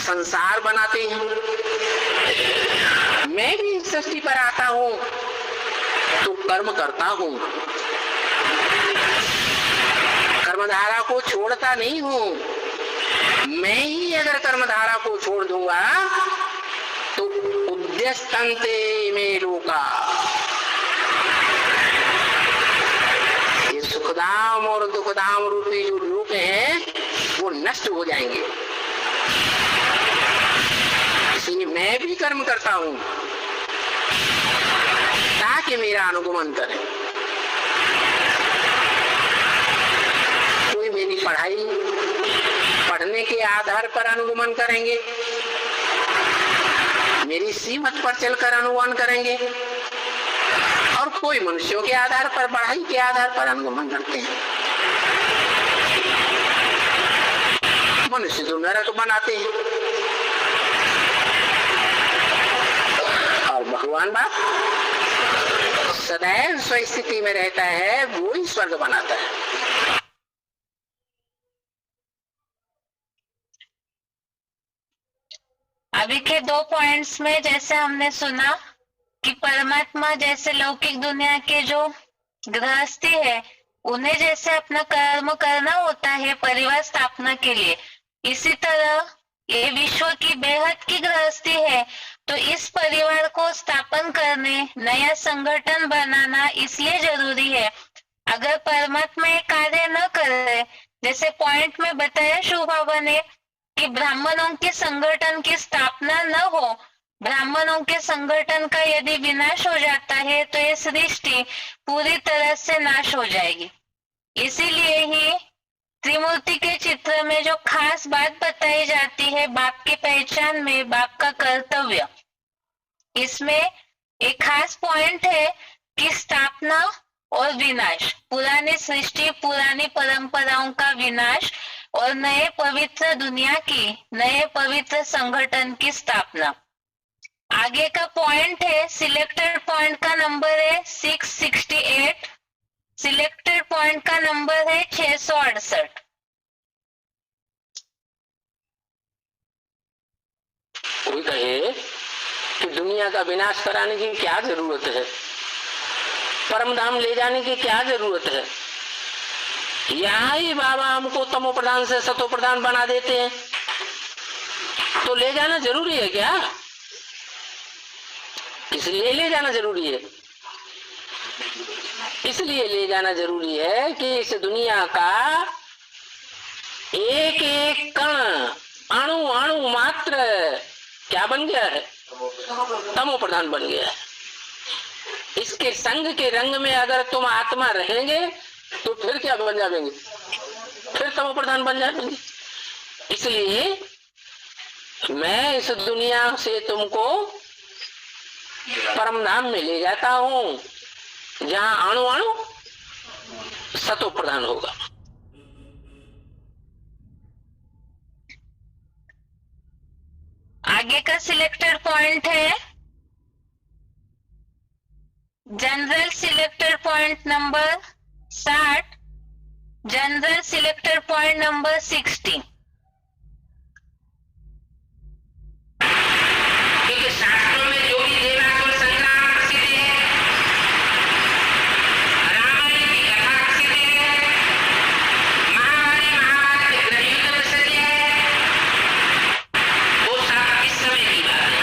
संसार बनाते हैं। मैं भी इस सृष्टि पर आता हूं तो कर्म करता हूं, कर्मधारा को छोड़ता नहीं हूं। मैं ही अगर कर्मधारा को छोड़ दूंगा तो उद्यस्तन्ते में लोका, ये सुखधाम और दुखधाम रूपी जो लोक हैं वो नष्ट हो जाएंगे। इसलिए मैं भी कर्म करता हूं ताकि मेरा अनुगमन करे। कोई मेरी पढ़ाई, पढ़ने के आधार पर अनुगमन करेंगे, मेरी सीमत पर चलकर अनुगमन करेंगे, और कोई मनुष्यों के आधार पर, पढ़ाई के आधार पर अनुगमन करते हैं। मनुष्य तो नरक बनाते हैं और भगवान बाप सदैव स्वस्थिति में रहता है, वो ही स्वर्ग बनाता है। अभी के 2 पॉइंट्स में जैसे हमने सुना कि परमात्मा जैसे लौकिक दुनिया के जो गृहस्थी है उन्हें जैसे अपना कर्म करना होता है परिवार स्थापना के लिए, इसी तरह ये विश्व की बेहद की गृहस्थी है। तो इस परिवार को स्थापन करने, नया संगठन बनाना इसलिए जरूरी है। अगर परमात्मा ये कार्य न करे, जैसे पॉइंट में बताया शिव बाबा ने कि ब्राह्मणों के संगठन की स्थापना न हो, ब्राह्मणों के संगठन का यदि विनाश हो जाता है तो ये सृष्टि पूरी तरह से नाश हो जाएगी। इसीलिए ही त्रिमूर्ति के चित्र में जो खास बात बताई जाती है बाप की पहचान में, बाप का कर्तव्य, इसमें एक खास पॉइंट है कि स्थापना और विनाश, पुरानी सृष्टि, पुरानी परंपराओं का विनाश और नए पवित्र दुनिया की, नए पवित्र संगठन की स्थापना। आगे का पॉइंट है, सिलेक्टेड पॉइंट का नंबर है 668, सिलेक्टेड पॉइंट का नंबर है 668। कोई कहे कि दुनिया का विनाश कराने की क्या जरूरत है, परम धाम ले जाने की क्या जरूरत है। यहाँ ही बाबा हमको तमो प्रधान से सतो प्रधान बना देते हैं, तो ले जाना जरूरी है क्या? इसलिए ले जाना जरूरी है, इसलिए ले जाना जरूरी है कि इस दुनिया का एक एक कण, अणु अणु मात्र क्या बन गया है? तमो प्रधान बन गया है। इसके संग के रंग में अगर तुम आत्मा रहेंगे तो फिर क्या बन जाएंगे? फिर तमो प्रधान बन जाएंगे। इसलिए मैं इस दुनिया से तुमको परम धाम में ले जाता हूँ, जहाँ अणु अणु सतो प्रधान होगा। आगे का सिलेक्टेड पॉइंट है general selected point number 60, general selected point number 60। क्योंकि शास्त्रों में जो भी देवासुर संग्राम प्रसिद्ध है, रामायण की कथा प्रसिद्ध है, महाभारत ग्रह युद्ध प्रसिद्ध है, वो सब इस समय की बात है।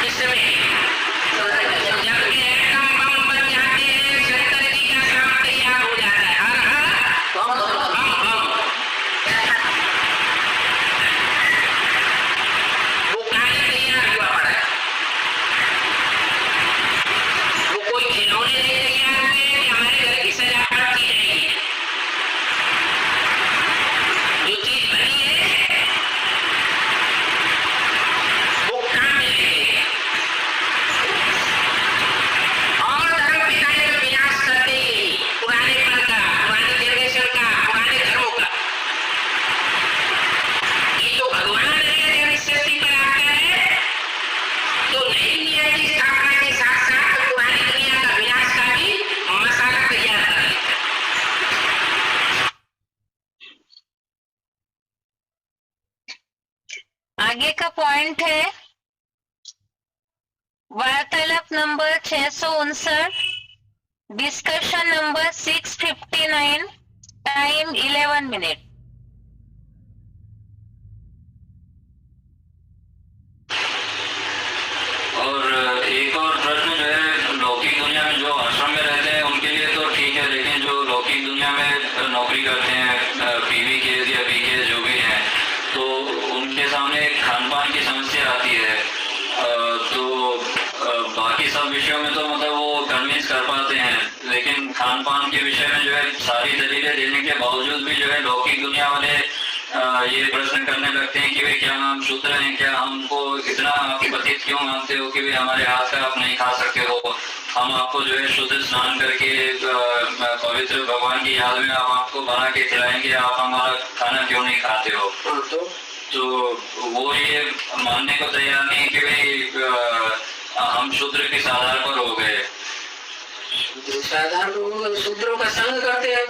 इस समय जब के एटम बम बन जाते हैं, शंकर जी का श्राप तैयार हो जाता है। हर हर बम बम। वो कार्य तैयार हुआ पड़ा है, वो कोई खिलौने नहीं तैयार हुए कि हमारे घर की सजावट की जाएगी। जो चीज बनी है वो काम में लगेगी। और धर्म पिताएं का विनाश करते ही पुराने पन का, पुराने जनरेशन का, पुराने धर्मों का। ये तो भगवान है जब इस सृष्टि पर आता है तो नई दुनिया की स्थापना के साथ साथ पुरानी दुनिया का विनाश का भी मसाला तैयार कर लेता है। आगे का पॉइंट है वार्तालाप number 659, discussion number 659, time 11 minute. और एक और प्रश्न जो है, लौकिक दुनिया में जो आश्रम में रहते हैं उनके लिए तो ठीक है, लेकिन जो लौकिक दुनिया में नौकरी करते हैं, पीवी के या बीके जो भी हैं, तो उनके सामने खान पान की समस्या आती है। तो बाकी सब विषयों में तो मतलब वो कन्विंस कर पाते हैं, लेकिन खान पान के विषय में जो है सारी दलीलें देने के बावजूद भी जो है लौकिक दुनिया वाले ये प्रश्न करने लगते हैं कि भाई क्या हम शूद्र हैं, क्या हमको इतना आप पतित क्यों मानते हो कि भाई हमारे हाथ का आप नहीं खा सकते हो, हम आपको जो है शुद्ध स्नान करके पवित्र भगवान की याद में हम आपको बना के खिलाएंगे, आप हमारा खाना क्यों नहीं खाते हो। तो वो ये मानने को तैयार नहीं कि भाई हम शूद्र किस आधार पर हो गए। साधारण शूद्रों का संग करते हैं,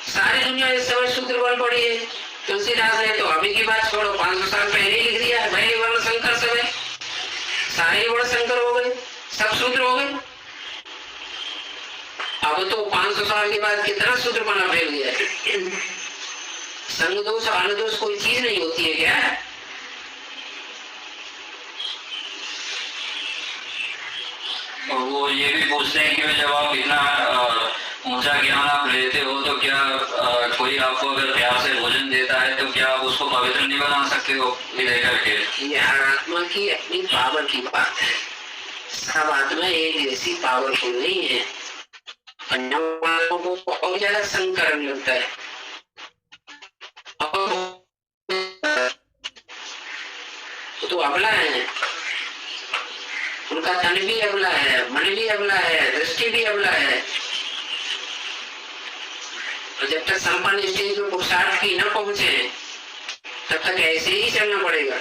सारी दुनिया इस समय शूद्र बन पड़ी है। तुलसीदास ने तो अभी की बात छोड़ो, 500 साल पहले ही लिख दिया, भले वर्ण शंकर सब है, सारे वर्ण शंकर हो गए, सब शूद्र हो गए। अब तो 500 साल के बाद कितना शूद्र बना फैल गया है। संग दोष और अनुदोष कोई चीज नहीं होती है क्या? और वो ये भी पूछते हैं कि जब आप इतना ऊंचा ज्ञान आप लेते हो तो क्या कोई आपको अगर प्यार से भोजन देता है तो क्या आप उसको पवित्र नहीं बना सकते हो ले करके? ये हर आत्मा की अपनी पावर की बात है, सब आत्मा एक जैसी पावरफुल नहीं है। वालों को बहुत ज्यादा संकरण मिलता है, तो अबला है, उनका तन भी अबला है, मन भी अबला है, दृष्टि भी अबला है। और जब तक संपन्न स्टेज में पुरुषार्थ की न पहुंचे तब तक ऐसे ही चलना पड़ेगा।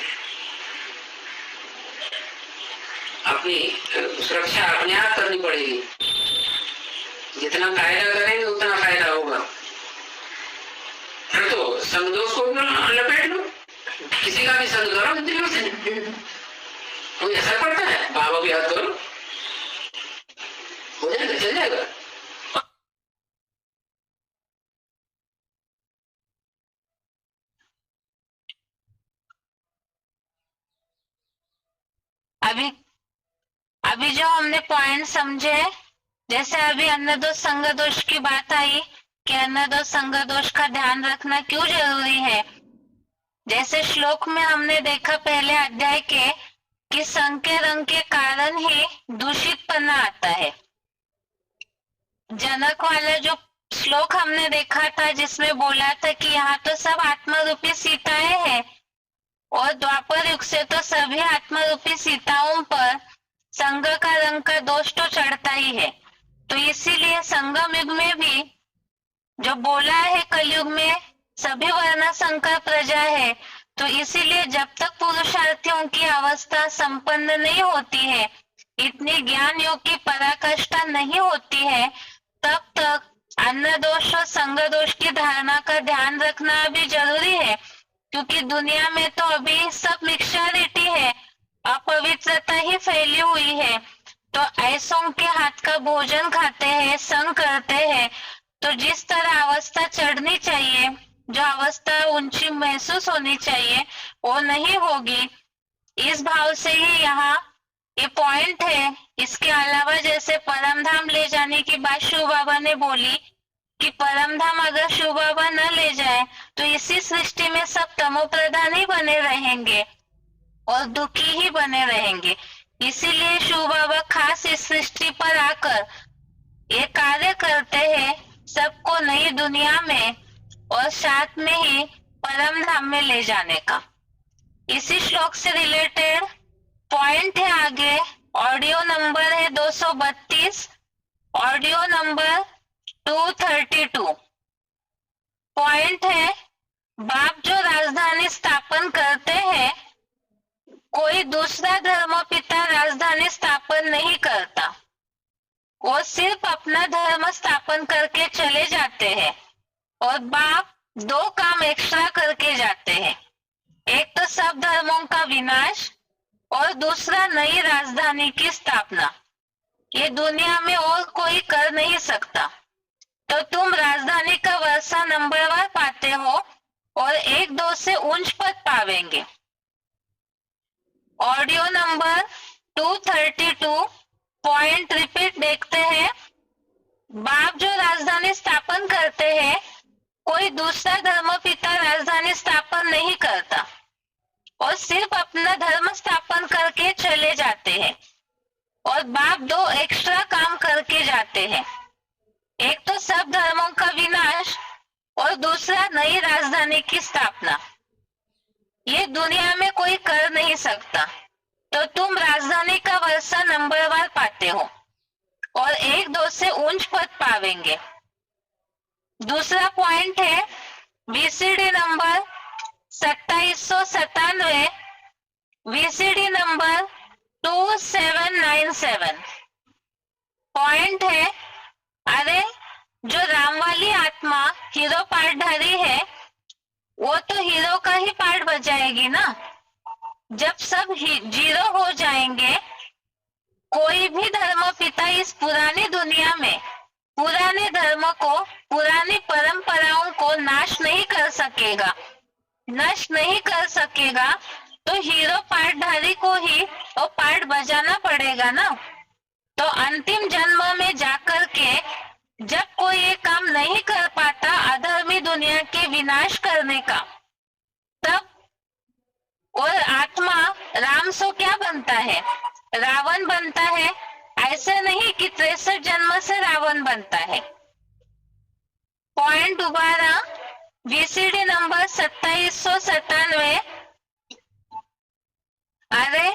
अपनी सुरक्षा अपने आप करनी पड़ेगी, जितना कायदा करेंगे उतना फायदा होगा। फिर तो संग दोष को लपेट लो, किसी का भी संग करो इंद्रियों से, कोई असर पड़ता है? बाबा भी हाथ करो, हो जाएगा, चल जाएगा। अभी अभी जो हमने पॉइंट समझे, जैसे अभी अन्न दोष संग दोष की बात आई कि अन्न दोष संग दोष का ध्यान रखना क्यों जरूरी है। जैसे श्लोक में हमने देखा पहले अध्याय के कि संग के रंग के कारण ही दूषितपना आता है। जनक वाला जो श्लोक हमने देखा था जिसमें बोला था कि यहाँ तो सब आत्मा रूपी सीताएं हैं और द्वापर युग से तो सभी आत्मा रूपी सीताओं पर संग का रंग का दोष तो चढ़ता ही है। तो इसीलिए संगम युग में भी जो बोला है कलयुग में सभी वर्ण संकर प्रजा है, तो इसीलिए जब तक पुरुषार्थियों की अवस्था संपन्न नहीं होती है, इतनी ज्ञान योग की पराकाष्ठा नहीं होती है, तब तक अन्न दोष और संग दोष की धारणा का ध्यान रखना भी जरूरी है। क्योंकि दुनिया में तो अभी सब मिक्सचरिटी है, अपवित्रता ही फैली हुई है। तो ऐसों के हाथ का भोजन खाते हैं, संग करते हैं, तो जिस तरह अवस्था चढ़नी चाहिए, जो अवस्था ऊंची महसूस होनी चाहिए, वो नहीं होगी। इस भाव से ही यहाँ ये पॉइंट है। इसके अलावा जैसे परम धाम ले जाने की बात शिव बाबा ने बोली कि परम धाम अगर शिव बाबा न ले जाए तो इसी सृष्टि में सब तमो प्रधान ही बने रहेंगे और दुखी ही बने रहेंगे। इसीलिए शिव बाबा खास इस सृष्टि पर आकर ये कार्य करते हैं, सबको नई दुनिया में और साथ में ही परम धाम में ले जाने का। इसी श्लोक से रिलेटेड पॉइंट है आगे, ऑडियो नंबर है 232, ऑडियो नंबर 232। पॉइंट है, बाप जो राजधानी स्थापन करते हैं, कोई दूसरा धर्म पिता राजधानी स्थापन नहीं करता, वो सिर्फ अपना धर्म स्थापन करके चले जाते हैं। और बाप दो काम एक्स्ट्रा करके जाते हैं, एक तो सब धर्मों का विनाश और दूसरा नई राजधानी की स्थापना। ये दुनिया में और कोई कर नहीं सकता। तो तुम राजधानी का वर्षा नंबरवार पाते हो और 1-2 से उच्च पद पावेंगे। ऑडियो नंबर 232 पॉइंट रिपीट देखते हैं। बाप जो राजधानी स्थापन करते हैं, कोई दूसरा धर्म पिता राजधानी स्थापन नहीं करता और सिर्फ अपना धर्म स्थापन करके चले जाते हैं। और बाप दो एक्स्ट्रा काम करके जाते हैं, एक तो सब धर्मों का विनाश और दूसरा नई राजधानी की स्थापना। ये दुनिया में कोई कर नहीं सकता। तो तुम राजधानी का वर्षा नंबरवार पाते हो और 1-2 से उच्च पद पावेंगे। दूसरा पॉइंट है, VCD number 2797, VCD number 2797। Point है, अरे जो राम वाली आत्मा हीरो पार्टधारी है, वो तो हीरो का ही पार्ट बजाएगी ना। जब सब जीरो हो जाएंगे, कोई भी धर्म पिता इस पुरानी दुनिया में पुराने धर्म को, पुरानी परंपराओं को नाश नहीं कर सकेगा। नष्ट नहीं कर सकेगा तो हीरो पार्टधारी को ही वो पार्ट बजाना पड़ेगा ना। तो अंतिम जन्म में जाकर के जब कोई ये काम नहीं कर पाता अधर्मी दुनिया के विनाश करने का, तब और आत्मा राम सो क्या बनता है, रावण बनता है। ऐसे नहीं कि 63 जन्म से रावण बनता है। पॉइंट दोबारा, वीसीडी नंबर 2797। अरे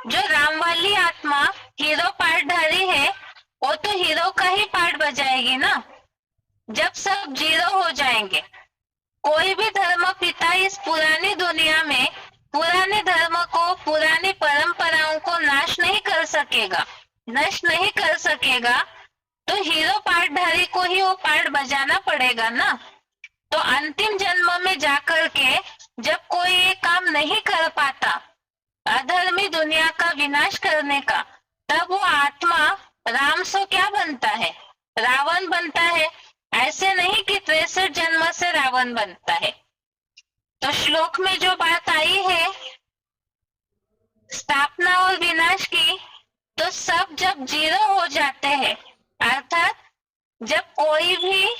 जो राम वाली आत्मा हीरो पार्टधारी है, वो तो हीरो का ही पार्ट बजाएगी ना। जब सब जीरो हो जाएंगे, कोई भी धर्म पिता इस पुरानी दुनिया में पुराने धर्म को, पुरानी परंपराओं को नाश नहीं कर सकेगा, नष्ट नहीं कर सकेगा। तो हीरो पार्टधारी को ही वो पार्ट बजाना पड़ेगा ना। तो अंतिम जन्म में जाकर के जब कोई ये काम नहीं कर पाता, अधर्मी दुनिया का विनाश करने का, तब वो आत्मा राम सो क्या बनता है, रावण बनता है। ऐसे नहीं कि 63 जन्म से रावण बनता है। तो श्लोक में जो बात आई है स्थापना और विनाश की, तो सब जब जीरो हो जाते हैं, अर्थात जब कोई भी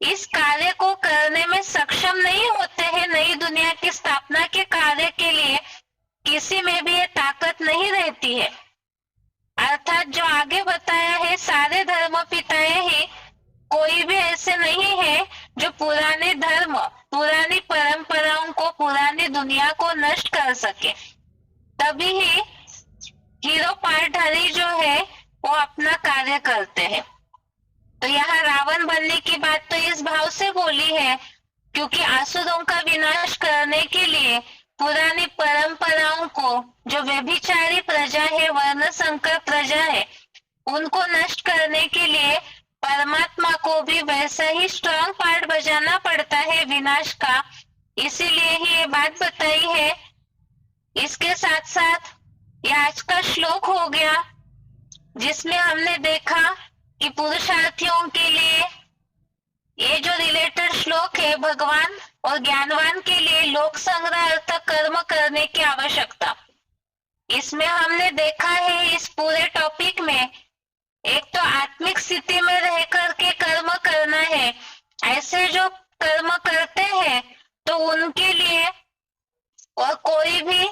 इस कार्य को करने में सक्षम नहीं होते हैं, नई दुनिया की स्थापना के कार्य के लिए किसी में भी ये ताकत नहीं रहती है। अर्थात जो आगे बताया है सारे धर्म पिताएं ही, कोई भी ऐसे नहीं है जो पुराने धर्म, पुरानी परंपराओं को, पुरानी दुनिया को नष्ट कर सके। तभी ही हीरो पार्टधारी जो है वो अपना कार्य करते हैं। तो यहाँ रावण बनने की बात तो इस भाव से बोली है क्योंकि आसुरों का विनाश करने के लिए पुरानी परंपराओं को, जो व्यभिचारी प्रजा है, वर्ण संकर प्रजा है, उनको नष्ट करने के लिए परमात्मा को भी वैसा ही स्ट्रॉन्ग पार्ट बजाना पड़ता है विनाश का। इसीलिए ही ये बात बताई है। इसके साथ साथ ये आज का श्लोक हो गया जिसमें हमने देखा कि पुरुषार्थियों के लिए ये जो रिलेटेड श्लोक है, भगवान और ज्ञानवान के लिए लोक संग्रह अर्थ कर्म करने की आवश्यकता। इसमें हमने देखा है इस पूरे टॉपिक में, एक तो आत्मिक स्थिति में रह करके कर्म करना है। ऐसे जो कर्म करते हैं तो उनके लिए और कोई भी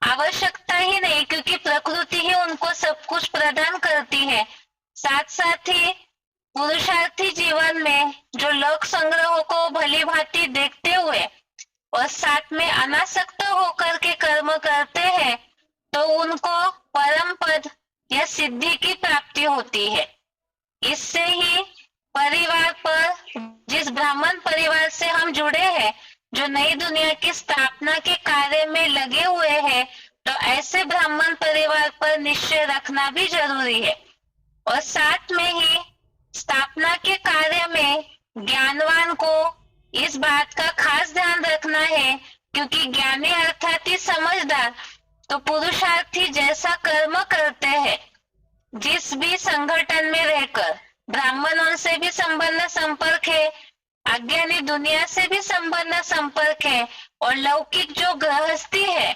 आवश्यकता ही नहीं, क्योंकि प्रकृति ही उनको सब कुछ प्रदान करती है। साथ साथ ही पुरुषार्थी जीवन में जो लोक संग्रहों को भली भांति देखते हुए और साथ में अनासक्त होकर के कर्म करते हैं तो उनको परम पद या सिद्धि की प्राप्ति होती है। इससे ही परिवार पर, जिस ब्राह्मण परिवार से हम जुड़े हैं, जो नई दुनिया की स्थापना के कार्य में लगे हुए हैं, तो ऐसे ब्राह्मण परिवार पर निश्चय रखना भी जरूरी है। और साथ में ही स्थापना के कार्य में ज्ञानवान को इस बात का खास ध्यान रखना है, क्योंकि ज्ञानी अर्थात ही समझदार तो पुरुषार्थी जैसा कर्म करते हैं, जिस भी संगठन में रहकर, ब्राह्मणों से भी संबंध संपर्क है, अज्ञानी दुनिया से भी संबंध संपर्क है, और लौकिक जो गृहस्थी है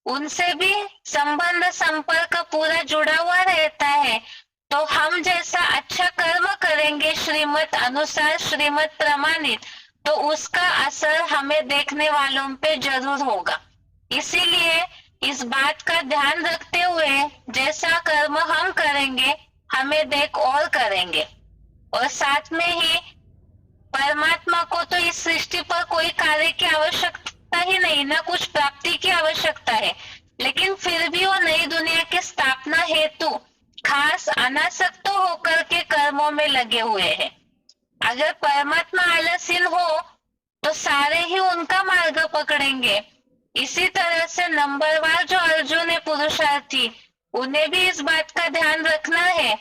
उनसे भी संबंध संपर्क पूरा जुड़ा हुआ रहता है। तो हम जैसा अच्छा कर्म करेंगे श्रीमत अनुसार, श्रीमत प्रमाणित, तो उसका असर हमें देखने वालों पे जरूर होगा। इसीलिए इस बात का ध्यान रखते हुए जैसा कर्म हम करेंगे हमें देख और करेंगे। और साथ में ही परमात्मा को तो इस सृष्टि पर कोई कार्य की आवश्यकता ही नहीं, ना कुछ प्राप्ति की आवश्यकता है, लेकिन फिर भी वो नई दुनिया की स्थापना हेतु खास अनासक्त होकर के कर्मों में लगे हुए हैं। अगर परमात्मा आलसीन हो तो सारे ही उनका मार्ग पकड़ेंगे। इसी तरह से नंबरवार जो अर्जुन है पुरुषार्थी, उन्हें भी इस बात का ध्यान रखना है,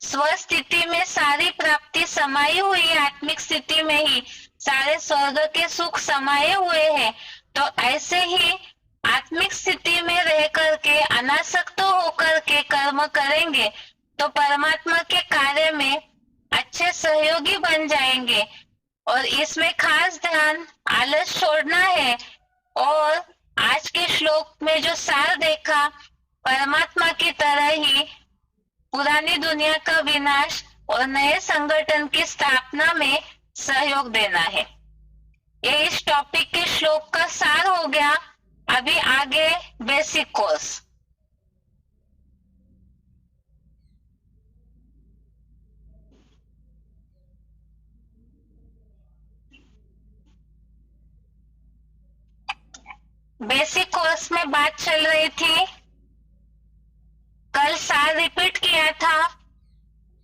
स्वस्थिति में सारी प्राप्ति समाई हुई है, आत्मिक स्थिति में ही सारे स्वर्ग के सुख समाये हुए हैं। तो ऐसे ही आत्मिक स्थिति में रह करके अनासक्त होकर के कर्म करेंगे तो परमात्मा के कार्य में अच्छे सहयोगी बन जाएंगे। और इसमें खास ध्यान आलस छोड़ना है। और आज के श्लोक में जो सार देखा, परमात्मा की तरह ही पुरानी दुनिया का विनाश और नए संगठन की स्थापना में सहयोग देना है। ये इस टॉपिक के श्लोक का सार हो गया। अभी आगे बेसिक कोर्स। बेसिक कोर्स में बात चल रही थी, कल सार रिपीट किया था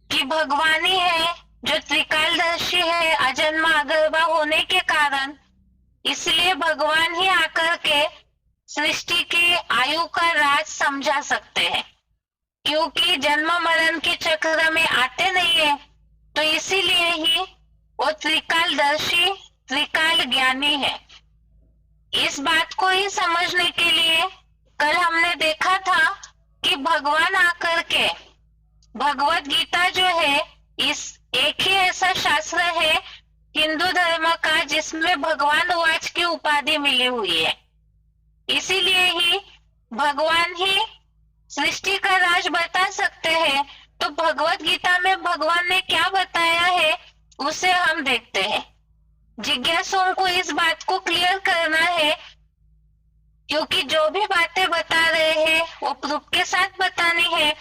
कि भगवान ही है जो त्रिकालदर्शी है, अजन्मा अगर्भा होने के कारण, इसलिए भगवान ही आकर के सृष्टि की आयु का राज समझा सकते हैं, क्योंकि जन्म मरण के चक्र में आते नहीं है। तो इसीलिए ही वो त्रिकालदर्शी, त्रिकाल ज्ञानी है। इस बात को ही समझने के लिए कल हमने देखा था कि भगवान आकर के भगवत गीता जो है, इस एक ही ऐसा शास्त्र है हिंदू धर्म का जिसमें भगवान उवाच की उपाधि मिली हुई है। इसीलिए ही भगवान ही सृष्टि का राज बता सकते हैं। तो भगवत गीता में भगवान ने क्या बताया है उसे हम देखते हैं। जिज्ञासुओं को इस बात को क्लियर करना है, क्योंकि जो भी बातें बता रहे हैं वो प्रूफ के साथ बतानी है।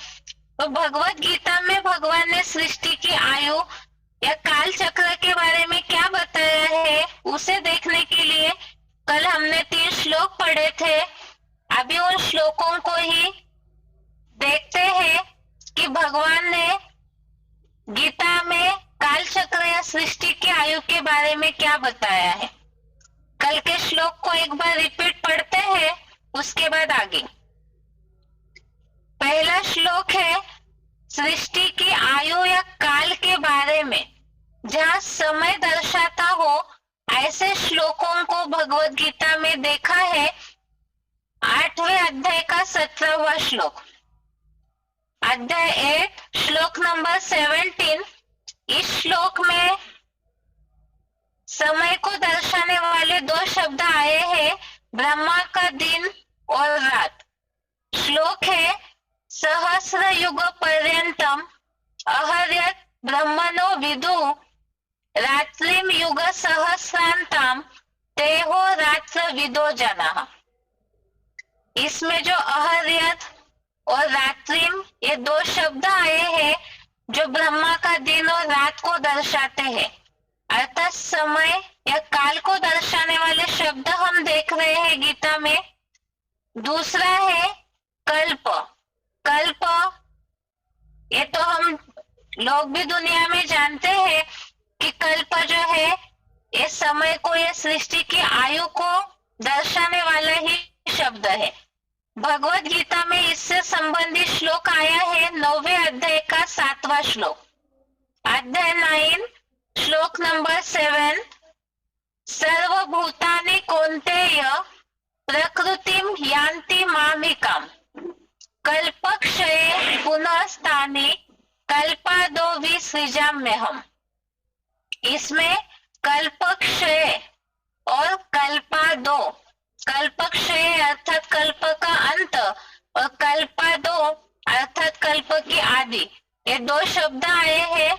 तो भगवत गीता में भगवान ने सृष्टि की आयु या काल चक्र के बारे में क्या बताया है उसे देखने के लिए कल हमने 3 श्लोक पढ़े थे। अभी उन श्लोकों को ही देखते हैं कि भगवान ने गीता में काल चक्र या सृष्टि की आयु के बारे में क्या बताया है। कल के श्लोक को एक बार रिपीट पढ़ते हैं, उसके बाद आगे। पहला श्लोक है सृष्टि की आयु या काल के बारे में, जहाँ समय दर्शाता हो ऐसे श्लोकों को भगवत गीता में देखा है। 8वें अध्याय का 17वां श्लोक, अध्याय 8 श्लोक नंबर 17। इस श्लोक में समय को दर्शाने वाले 2 शब्द आए हैं, ब्रह्मा का दिन और रात। श्लोक है सहस्र युग पर्यंतम अहर्यत ब्रह्मणो विदु रात्रिम युग सहस्रांतम तेहो रात्र विदो जना। इसमें जो अहर्यत और रात्रिम ये 2 शब्द आए हैं जो ब्रह्मा का दिन और रात को दर्शाते हैं, अर्थात समय या काल को दर्शाने वाले शब्द हम देख रहे हैं गीता में। दूसरा है कल्प। कल्प ये तो हम लोग भी दुनिया में जानते हैं कि कल्प जो है ये समय को या सृष्टि की आयु को दर्शाने वाला ही शब्द है। भगवत गीता में इससे संबंधित श्लोक आया है 9वें अध्याय का 7वां श्लोक, अध्याय 9 श्लोक नंबर 7। सर्वभूतानि कौन्तेय प्रकृतिम यान्ति मामिकाम कल्पक्षये पुनस्तानि कल्पादो विसृजाम्यहम्। इसमें कल्पक्षय और कल्पादो, कल्पक्षय अर्थात कल्प का अंत और कल्पादो अर्थात कल्प की आदि, ये 2 शब्द आए हैं।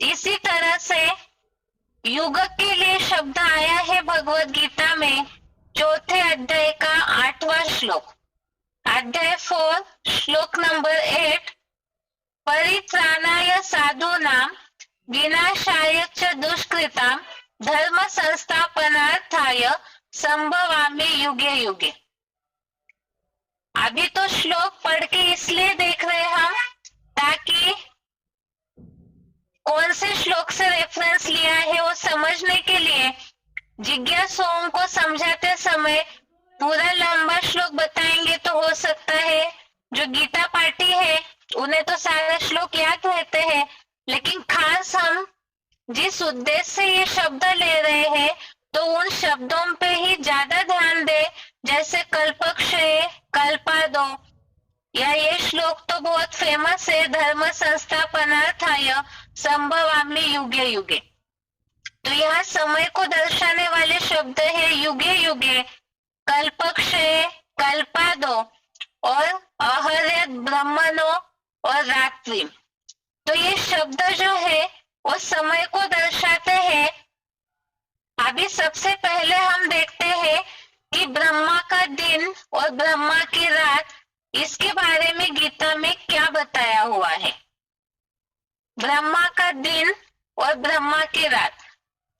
इसी तरह से युग के लिए शब्द आया है भगवत गीता में 4थे अध्याय का 8वां श्लोक, अध्याय 4 श्लोक नंबर 8। परित्राणाय साधूनां विनाशाय च दुष्कृतां धर्म संस्थापनार्थाय संभवामि युगे युगे। अभी तो श्लोक पढ़ के इसलिए देख रहे हम ताकि कौन से श्लोक से रेफरेंस लिया है वो समझने के लिए। जिज्ञासुओं को समझाते समय पूरा लंबा श्लोक बताएंगे तो हो सकता है जो गीता पाठी है उन्हें तो सारे श्लोक याद रहते हैं, लेकिन खास हम जिस उद्देश्य से ये शब्द ले रहे हैं तो उन शब्दों पे ही ज्यादा ध्यान दे, जैसे कल्पक्षय, कल्पादो, या ये श्लोक तो बहुत फेमस है, धर्म संस्थापनार्थाय संभवामि युगे युगे। तो यहाँ समय को दर्शाने वाले शब्द है युगे युगे, कल्पक्षय, कल्पादो और अहर्यत ब्रह्मणो और रात्रि। तो ये शब्द जो है वो समय को दर्शाते हैं। अभी सबसे पहले हम देखते हैं कि ब्रह्मा का दिन और ब्रह्मा की रात, इसके बारे में गीता में क्या बताया हुआ है। ब्रह्मा का दिन और ब्रह्मा की रात,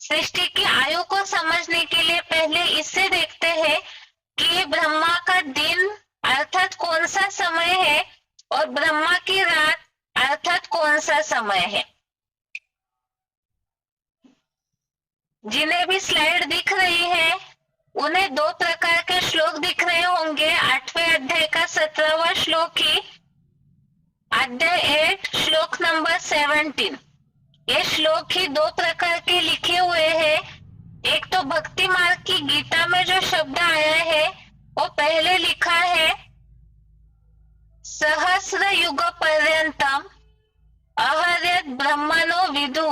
सृष्टि की आयु को समझने के लिए पहले इससे देखते हैं कि ब्रह्मा का दिन अर्थात कौन सा समय है और ब्रह्मा की रात अर्थात कौन सा समय है। जिन्हें भी स्लाइड दिख रही है उन्हें 2 प्रकार के श्लोक दिख रहे होंगे। 8वें अध्याय का 17वां श्लोक ही अध्याय 8 श्लोक नंबर 17। ये श्लोक ही 2 प्रकार के लिखे हुए हैं। एक तो भक्ति मार्ग की गीता में जो शब्द आया है वो पहले लिखा है सहस्रयुगपर्यन्तम् अहर्यत् ब्रह्मणो विदु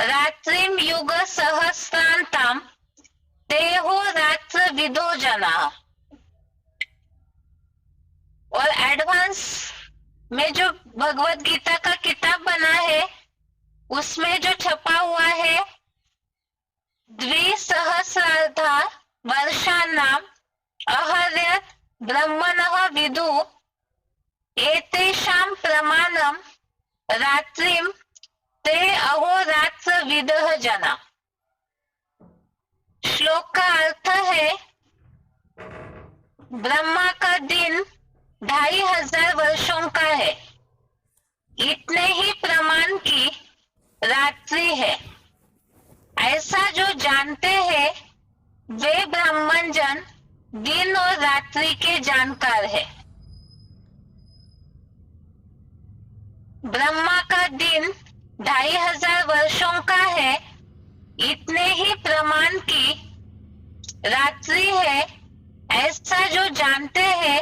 रात्रिं युगसहस्रान्तां तेहो रात्र विदो जना। और एडवांस में जो भगवत गीता का किताब बना है उसमें जो छपा हुआ है द्विसहस्रार्धा वर्षाणाम् अहर्यत् ब्रह्मणः विदु एतेषां प्रमाणं रात्रिं ते अहोरात्र विदः जना। श्लोक का अर्थ है ब्रह्मा का दिन 2500 वर्षों का है, इतने ही प्रमाण की रात्रि है। ऐसा जो जानते हैं वे ब्राह्मण जन दिन और रात्रि के जानकार है। ब्रह्मा का दिन 2500 वर्षों का है, इतने ही प्रमाण की रात्रि है। ऐसा जो जानते हैं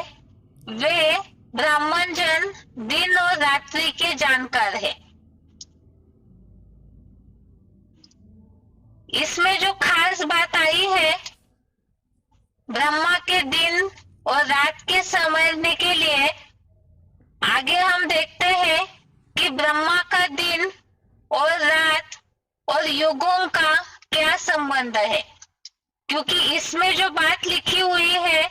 वे ब्राह्मण जन दिन और रात्रि के जानकार है। इसमें जो खास बात आई है ब्रह्मा के दिन और रात के समझने के लिए, आगे हम देखते हैं कि ब्रह्मा का दिन और रात और युगों का क्या संबंध है, क्योंकि इसमें जो बात लिखी हुई है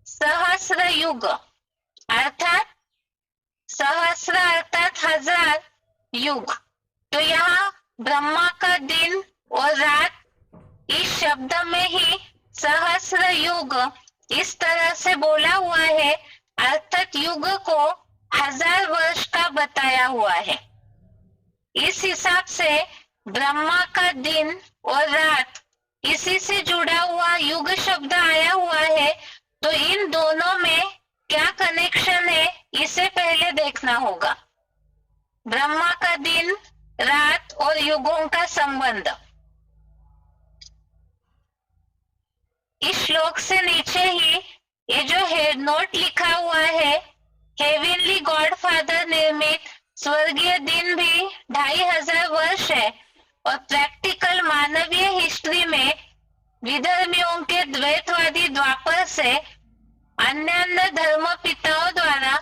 सहस्र युग अर्थात सहस्र अर्थात 1000 युग। तो यहाँ ब्रह्मा का दिन और रात इस शब्द में ही सहस्र युग इस तरह से बोला हुआ है, अर्थात युग को 1000 वर्ष का बताया हुआ है। इस हिसाब से ब्रह्मा का दिन और रात इसी से जुड़ा हुआ युग शब्द आया हुआ है। तो इन दोनों में क्या कनेक्शन है इसे पहले देखना होगा। ब्रह्मा का दिन, रात और युगों का संबंध। इस श्लोक से नीचे ही ये जो हेड नोट लिखा हुआ है, हेवनली गॉडफादर निर्मित स्वर्गीय दिन भी 2500 वर्ष है और प्रैक्टिकल मानवीय हिस्ट्री में विधर्मियों के द्वैतवादी द्वापर से अन्य धर्म पिताओं द्वारा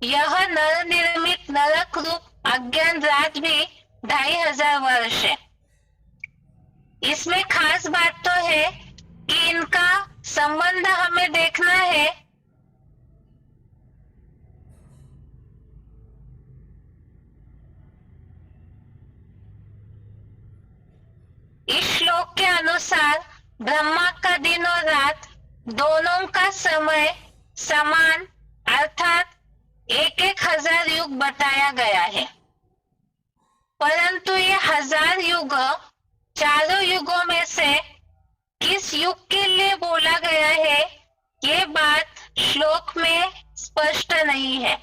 यह नर निर्मित नरक रूप अज्ञान रात भी 2500 वर्ष है। इसमें खास बात तो है कि इनका संबंध हमें देखना है। इस श्लोक के अनुसार ब्रह्मा का दिन और रात दोनों का समय समान अर्थात 1000 युग बताया गया है, परंतु ये 1000 युग चारों युगों में से किस युग के लिए बोला गया है ये बात श्लोक में स्पष्ट नहीं है।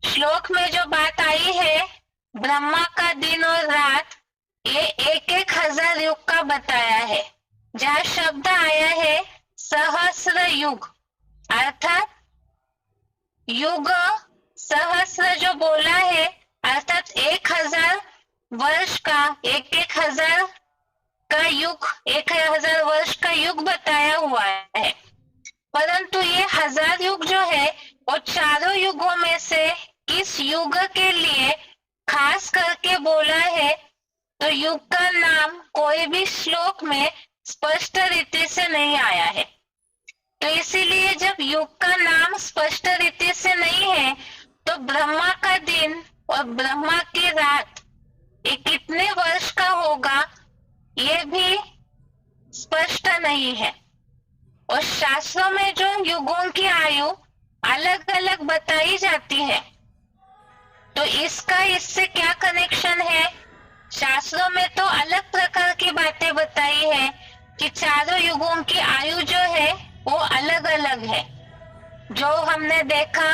श्लोक में जो बात आई है ब्रह्मा का दिन और रात ये 1000 युग का बताया है। जहाँ शब्द आया है सहस्र युग अर्थात युग सहस्र जो बोला है अर्थात 1000 वर्ष का 1000 का युग 1000 वर्ष का युग बताया हुआ है, परंतु ये 1000 युग जो है वो चारों युगों में से किस युग के लिए खास करके बोला है तो युग का नाम कोई भी श्लोक में स्पष्ट रीति से नहीं आया है। तो इसीलिए जब युग का नाम स्पष्ट रीति से नहीं है तो ब्रह्मा का दिन और ब्रह्मा की रात ये कितने वर्ष का होगा ये भी स्पष्ट नहीं है। और शास्त्रों में जो युगों की आयु अलग अलग बताई जाती है तो इसका इससे क्या कनेक्शन है। शास्त्रों में तो अलग प्रकार की बातें बताई है कि चारों युगों की आयु जो है वो अलग अलग है। जो हमने देखा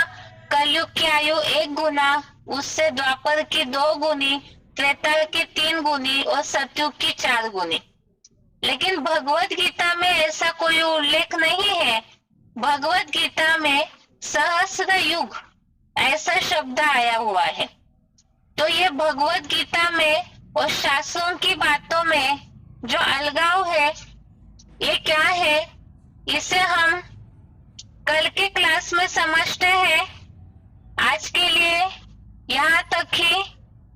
कलयुग की आयु 1 गुना, उससे द्वापर की 2 गुनी, त्रेता की 3 गुनी और सतयुग की 4 गुनी। लेकिन भगवत गीता में ऐसा कोई उल्लेख नहीं है भगवत गीता में सहस्त्र युग ऐसा शब्द आया हुआ है। तो ये भगवत गीता में और शास्त्रों की बातों में जो अलगाव है ये क्या है, इसे हम कल के क्लास में समझते हैं। आज के लिए यहाँ तक ही।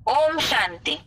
ओम शांति।